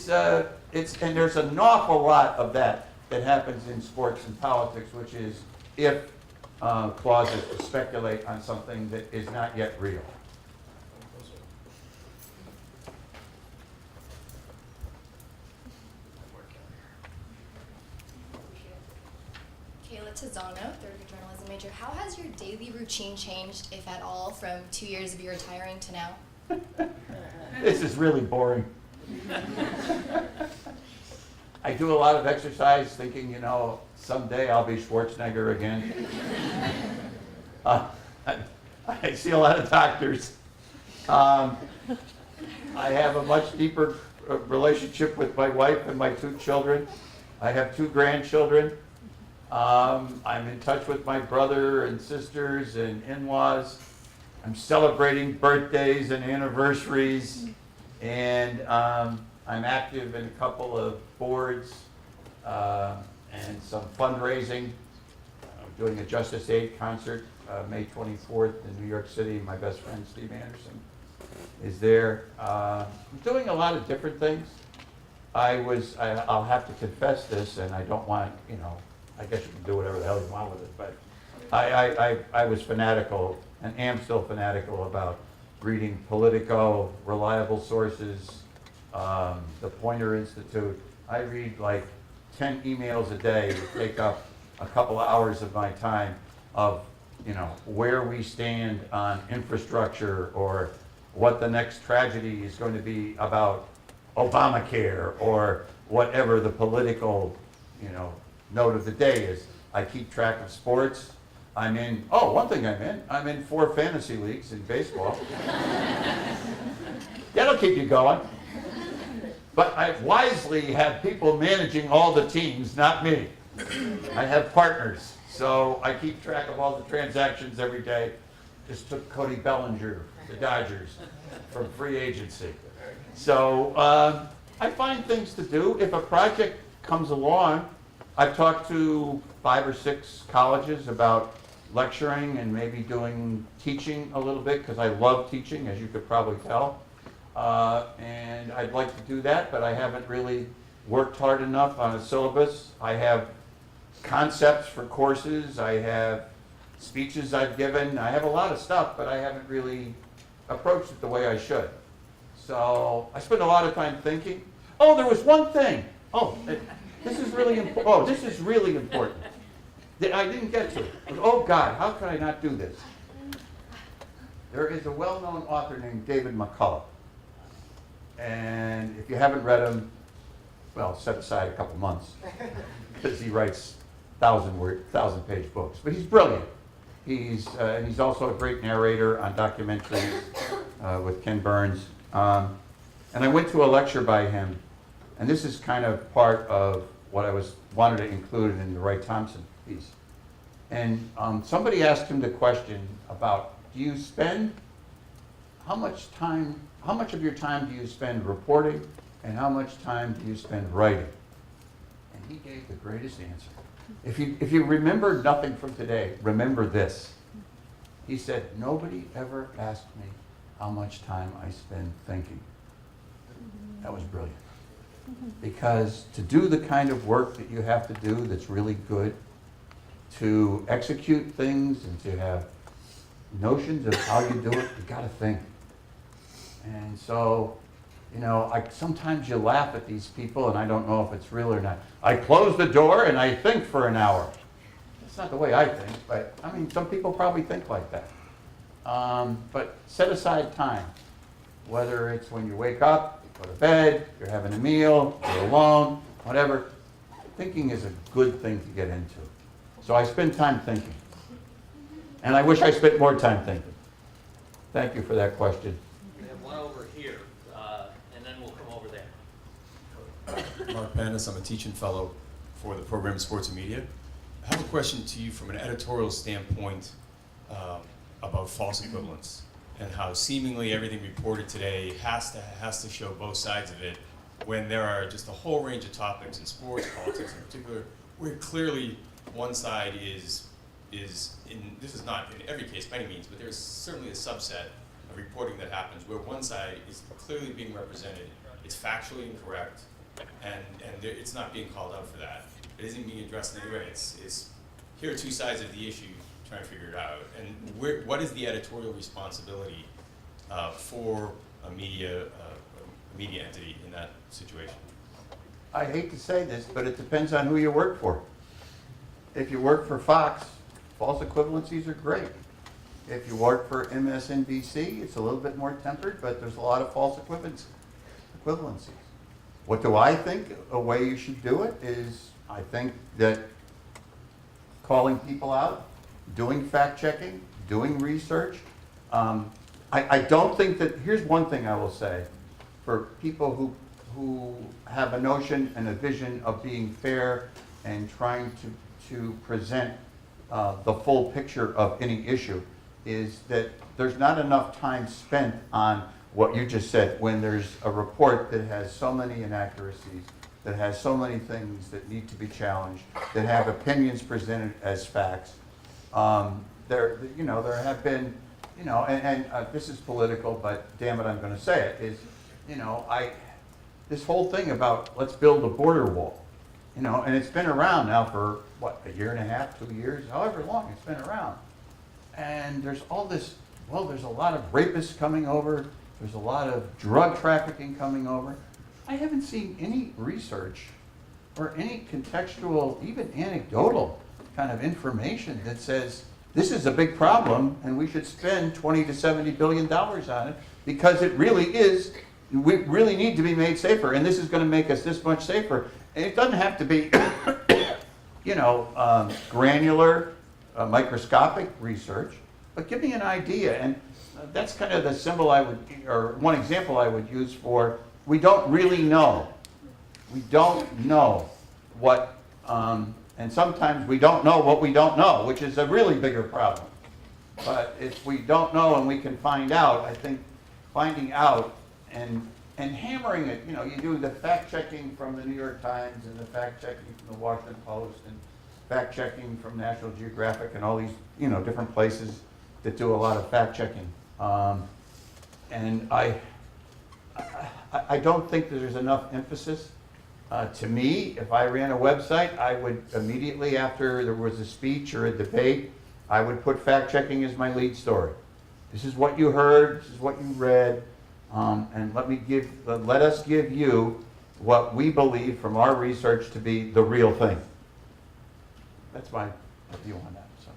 there's an awful lot of that happens in sports and politics, which is if clauses to speculate on something that is not yet real. Kayla Tizano, third-year manager, how has your daily routine changed, if at all, from 2 years of you retiring to now? This is really boring. I do a lot of exercise thinking, you know, someday I'll be Schwarzenegger again. I see a lot of doctors. I have a much deeper relationship with my wife and my 2 children. I have 2 grandchildren. I'm in touch with my brother and sisters and in-laws. I'm celebrating birthdays and anniversaries, and I'm active in a couple of boards and some fundraising. I'm doing a Justice Aid concert May 24th in New York City. My best friend Steve Anderson is there. I'm doing a lot of different things. I'll have to confess this, and I don't want, you know, I guess you can do whatever the hell you want with it, but I was fanatical and am still fanatical about reading Politico, reliable sources, the Poynter Institute. I read like 10 emails a day that take up a couple of hours of my time of, you know, where we stand on infrastructure or what the next tragedy is going to be about Obamacare or whatever the political, you know, note of the day is. I keep track of sports. I'm in 4 fantasy leagues in baseball. That'll keep you going. But I wisely have people managing all the teams, not me. I have partners, so I keep track of all the transactions every day. Just took Cody Bellinger, the Dodgers, from free agency. So I find things to do. If a project comes along, I've talked to 5 or 6 colleges about lecturing and maybe doing teaching a little bit, because I love teaching, as you could probably tell. And I'd like to do that, but I haven't really worked hard enough on a syllabus. I have concepts for courses. I have speeches I've given. I have a lot of stuff, but I haven't really approached it the way I should. So I spend a lot of time thinking. Oh, there was one thing. This is really important. Oh, this is really important. I didn't get to it. Oh God, how could I not do this? There is a well-known author named David McCullough. And if you haven't read him, well, set aside a couple months, because he writes 1,000-page books. But he's brilliant. And he's also a great narrator on documentaries with Ken Burns. And I went to a lecture by him, and this is kind of part of what I wanted to include in the Wright Thompson piece. And somebody asked him the question about, how much of your time do you spend reporting, and how much time do you spend writing? And he gave the greatest answer. If you remember nothing from today, remember this. He said, nobody ever asked me how much time I spend thinking. That was brilliant. Because to do the kind of work that you have to do that's really good, to execute things and to have notions of how you do it, you got to think. And so, you know, sometimes you laugh at these people, and I don't know if it's real or not. I close the door and I think for an hour. That's not the way I think, but I mean, some people probably think like that. But set aside time, whether it's when you wake up, you go to bed, you're having a meal, you're alone, whatever. Thinking is a good thing to get into. So I spend time thinking. And I wish I spent more time thinking. Thank you for that question. We have one over here, and then we'll come over there. Mark Panis, I'm a teaching fellow for the program in Sports and Media. I have a question to you from an editorial standpoint about false equivalence and how seemingly everything reported today has to show both sides of it, when there are just a whole range of topics in sports, politics in particular, where clearly one side is this is not in every case by any means, but there's certainly a subset of reporting that happens where one side is clearly being represented, it's factually incorrect, and it's not being called out for that. It isn't being addressed in any way. It's here are 2 sides of the issue, trying to figure it out. And what is the editorial responsibility for a media entity in that situation? I hate to say this, but it depends on who you work for. If you work for Fox, false equivalencies are great. If you work for MSNBC, it's a little bit more tempered, but there's a lot of false equivalencies. What do I think a way you should do it is, I think that calling people out, doing fact checking, doing research. I don't think that, here's one thing I will say, for people who have a notion and a vision of being fair and trying to present the full picture of any issue, is that there's not enough time spent on what you just said. When there's a report that has so many inaccuracies, that has so many things that need to be challenged, that have opinions presented as facts, there have been, and this is political, but damn it, I'm going to say it, is, this whole thing about let's build a border wall, and it's been around now for, what, a year and a half, 2 years, however long it's been around. And there's all this, well, there's a lot of rapists coming over, there's a lot of drug trafficking coming over. I haven't seen any research or any contextual, even anecdotal kind of information that says this is a big problem and we should spend $20 to $70 billion on it because it really is, we really need to be made safer, and this is going to make us this much safer. And it doesn't have to be, granular, microscopic research, but give me an idea. And that's kind of the symbol I would, or one example I would use for, we don't really know. We don't know what, and sometimes we don't know what we don't know, which is a really bigger problem. But if we don't know and we can find out, I think finding out and hammering it, you do the fact checking from the New York Times and the fact checking from the Washington Post and fact checking from National Geographic and all these, different places that do a lot of fact checking. And I don't think that there's enough emphasis. To me, if I ran a website, I would immediately after there was a speech or a debate, I would put fact checking as my lead story. This is what you heard, this is what you read, and let us give you what we believe from our research to be the real thing. That's my view on that. So.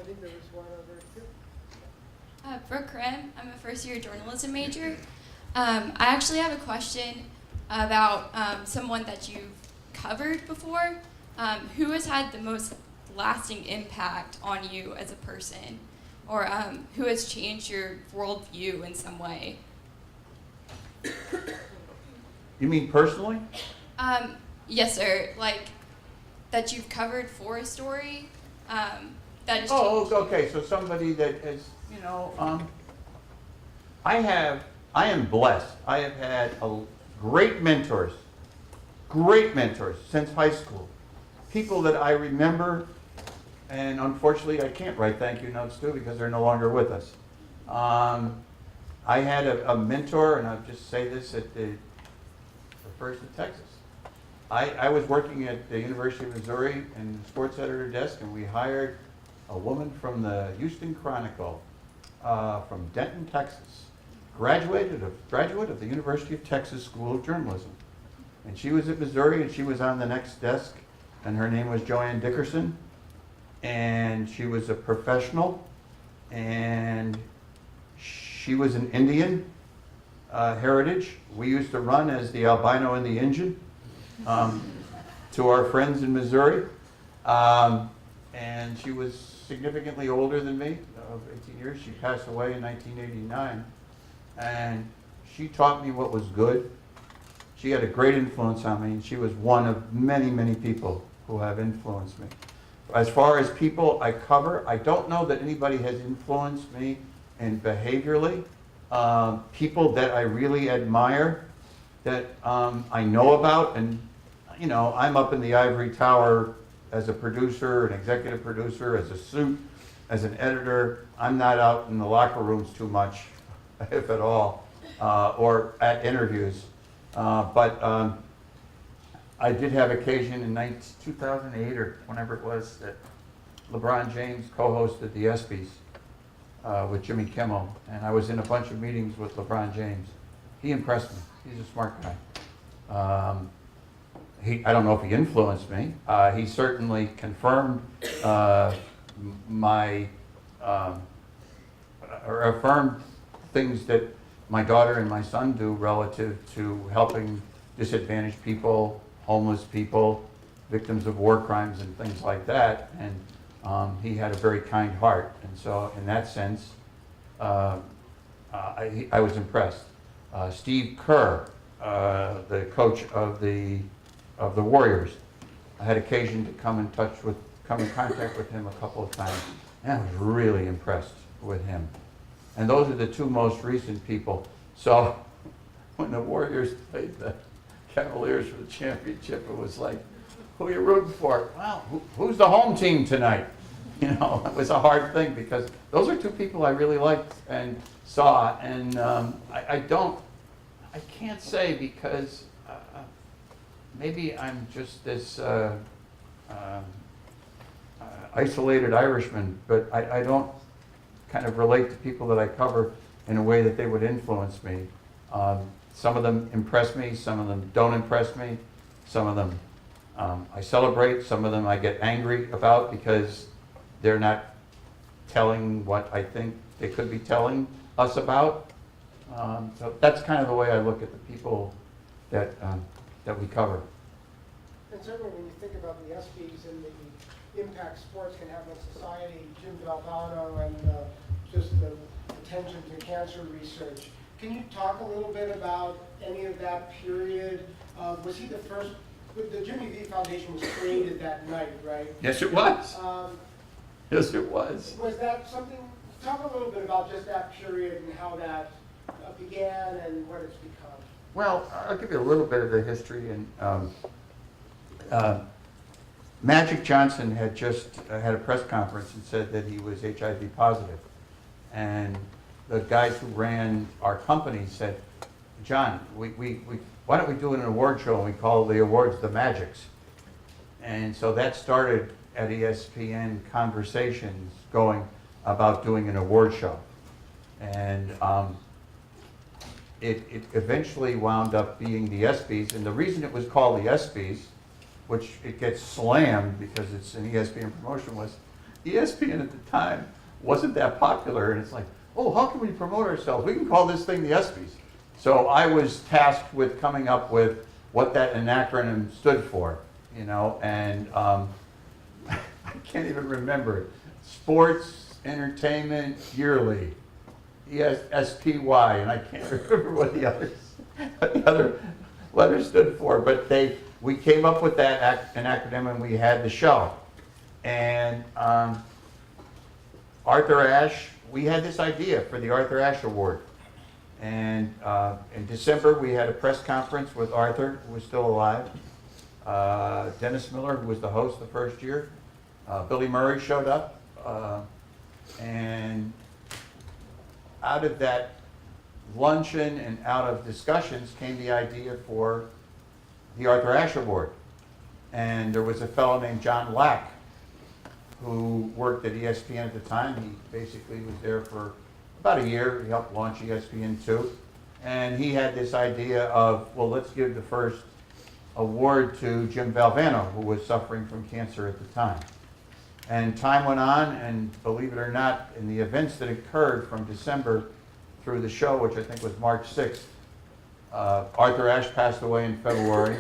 I think there was one over here. Brooke Krim, I'm a first-year journalism major. I actually have a question about someone that you've covered before. Who has had the most lasting impact on you as a person, or who has changed your worldview in some way? You mean personally? Yes, sir. Like that you've covered for a story that has changed. Oh, okay. So somebody that has, I am blessed. I have had great mentors since high school. People that I remember, and unfortunately I can't write thank you notes to because they're no longer with us. I had a mentor, and I'll just say this at the First of Texas. I was working at the University of Missouri in the sports editor desk, and we hired a woman from the Houston Chronicle from Denton, Texas, graduate of the University of Texas School of Journalism. And she was at Missouri, and she was on the next desk, and her name was Joanne Dickerson, and she was a professional, and she was an Indian heritage. We used to run as the albino in the engine to our friends in Missouri. And she was significantly older than me, 18 years. She passed away in 1989. And she taught me what was good. She had a great influence on me, and she was one of many, many people who have influenced me. As far as people I cover, I don't know that anybody has influenced me in behaviorally. People that I really admire, that I know about, and I'm up in the ivory tower as a producer, an executive producer, as a suit, as an editor. I'm not out in the locker rooms too much, if at all, or at interviews. But I did have occasion in 2008 or whenever it was that LeBron James co-hosted the ESPYs with Jimmy Kimmel, and I was in a bunch of meetings with LeBron James. He impressed me. He's a smart guy. I don't know if he influenced me. He certainly confirmed or affirmed things that my daughter and my son do relative to helping disadvantaged people, homeless people, victims of war crimes and things like that. And he had a very kind heart. And so in that sense, I was impressed. Steve Kerr, the coach of the Warriors, I had occasion to come in contact with him a couple of times, and I was really impressed with him. And those are the two most recent people. So when the Warriors played the Cavaliers for the championship, it was like, who are you rooting for? Well, who's the home team tonight? You know, it was a hard thing because those are two people I really liked and saw. And I can't say because maybe I'm just this isolated Irishman, but I don't kind of relate to people that I cover in a way that they would influence me. Some of them impress me, some of them don't impress me, some of them I celebrate, some of them I get angry about because they're not telling what I think they could be telling us about. So that's kind of the way I look at the people that we cover. And certainly when you think about the ESPYs and the impact sports can have on society, Jim Valvano and just the attention to cancer research. Can you talk a little bit about any of that period? Was he the first? The Jimmy V Foundation was created that night, right? Yes, it was. Yes, it was. Was that something? Talk a little bit about just that period and how that began and what it's become. Well, I'll give you a little bit of the history. And Magic Johnson had just had a press conference and said that he was HIV positive. And the guys who ran our company said, John, why don't we do an award show and we call the awards the Magics? And so that started at ESPN conversations going about doing an award show. And it eventually wound up being the ESPYs. And the reason it was called the ESPYs, which it gets slammed because it's an ESPN promotion, was ESPN at the time wasn't that popular. And it's like, oh, how can we promote ourselves? We can call this thing the ESPYs. So I was tasked with coming up with what that acronym stood for, you know, and I can't even remember it. Sports Entertainment Yearly, SPY, and I can't remember what the other letters stood for, but we came up with that an acronym and we had the show. And Arthur Ashe, we had this idea for the Arthur Ashe Award. And in December, we had a press conference with Arthur, who was still alive. Dennis Miller, who was the host the first year. Billy Murray showed up. And out of that luncheon and out of discussions came the idea for the Arthur Ashe Award. And there was a fellow named John Lack who worked at ESPN at the time. He basically was there for about a year. He helped launch ESPN2. And he had this idea of, well, let's give the first award to Jim Valvano, who was suffering from cancer at the time. And time went on, and believe it or not, in the events that occurred from December through the show, which I think was March 6th, Arthur Ashe passed away in February.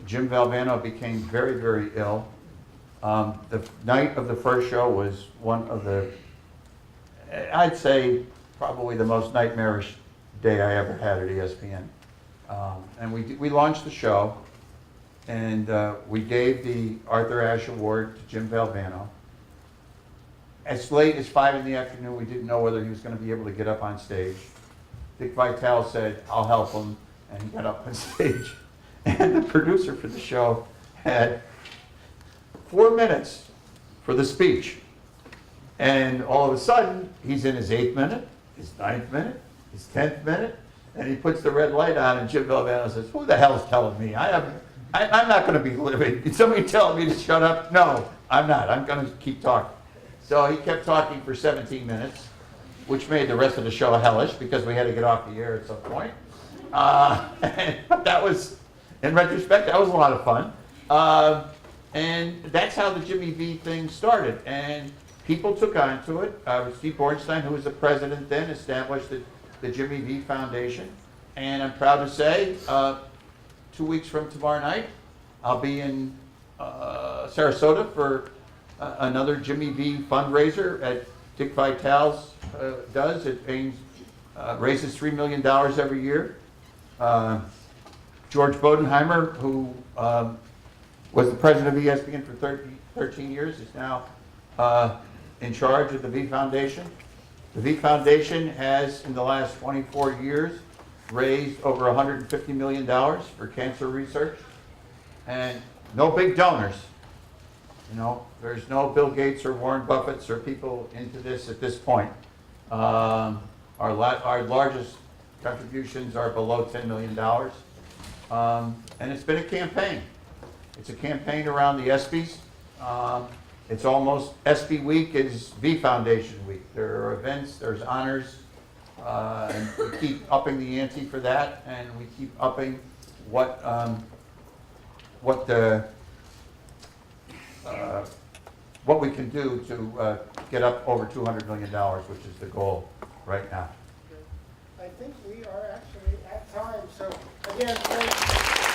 Jim Valvano became very, very ill. The night of the first show was one of the, I'd say, probably the most nightmarish day I ever had at ESPN. And we launched the show, and we gave the Arthur Ashe Award to Jim Valvano. As late as 5 in the afternoon, we didn't know whether he was going to be able to get up on stage. Dick Vitale said, I'll help him, and he got up on stage. And the producer for the show had 4 minutes for the speech. And all of a sudden, he's in his 8th minute, his 9th minute, his 10th minute, and he puts the red light on, and Jim Valvano says, who the hell's telling me? I'm not going to be living. Is somebody telling me to shut up? No, I'm not. I'm going to keep talking. So he kept talking for 17 minutes, which made the rest of the show hellish because we had to get off the air at some point. And that was, in retrospect, that was a lot of fun. And that's how the Jimmy V thing started. And people took on to it. Steve Bornstein, who was the president then, established the Jimmy V Foundation. And I'm proud to say, 2 weeks from tomorrow night, I'll be in Sarasota for another Jimmy V fundraiser at Dick Vitale's does. It raises $3 million every year. George Bodenheimer, who was the president of ESPN for 13 years, is now in charge of the V Foundation. The V Foundation has, in the last 24 years, raised over $150 million for cancer research, and no big donors. You know, there's no Bill Gates or Warren Buffetts or people into this at this point. Our largest contributions are below $10 million, and it's been a campaign. It's a campaign around the ESPYs. It's almost, ESPY week is V Foundation week. There are events, there's honors, and we keep upping the ante for that, and we keep upping what we can do to get up over $200 million, which is the goal right now. I think we are actually at time, so again, thank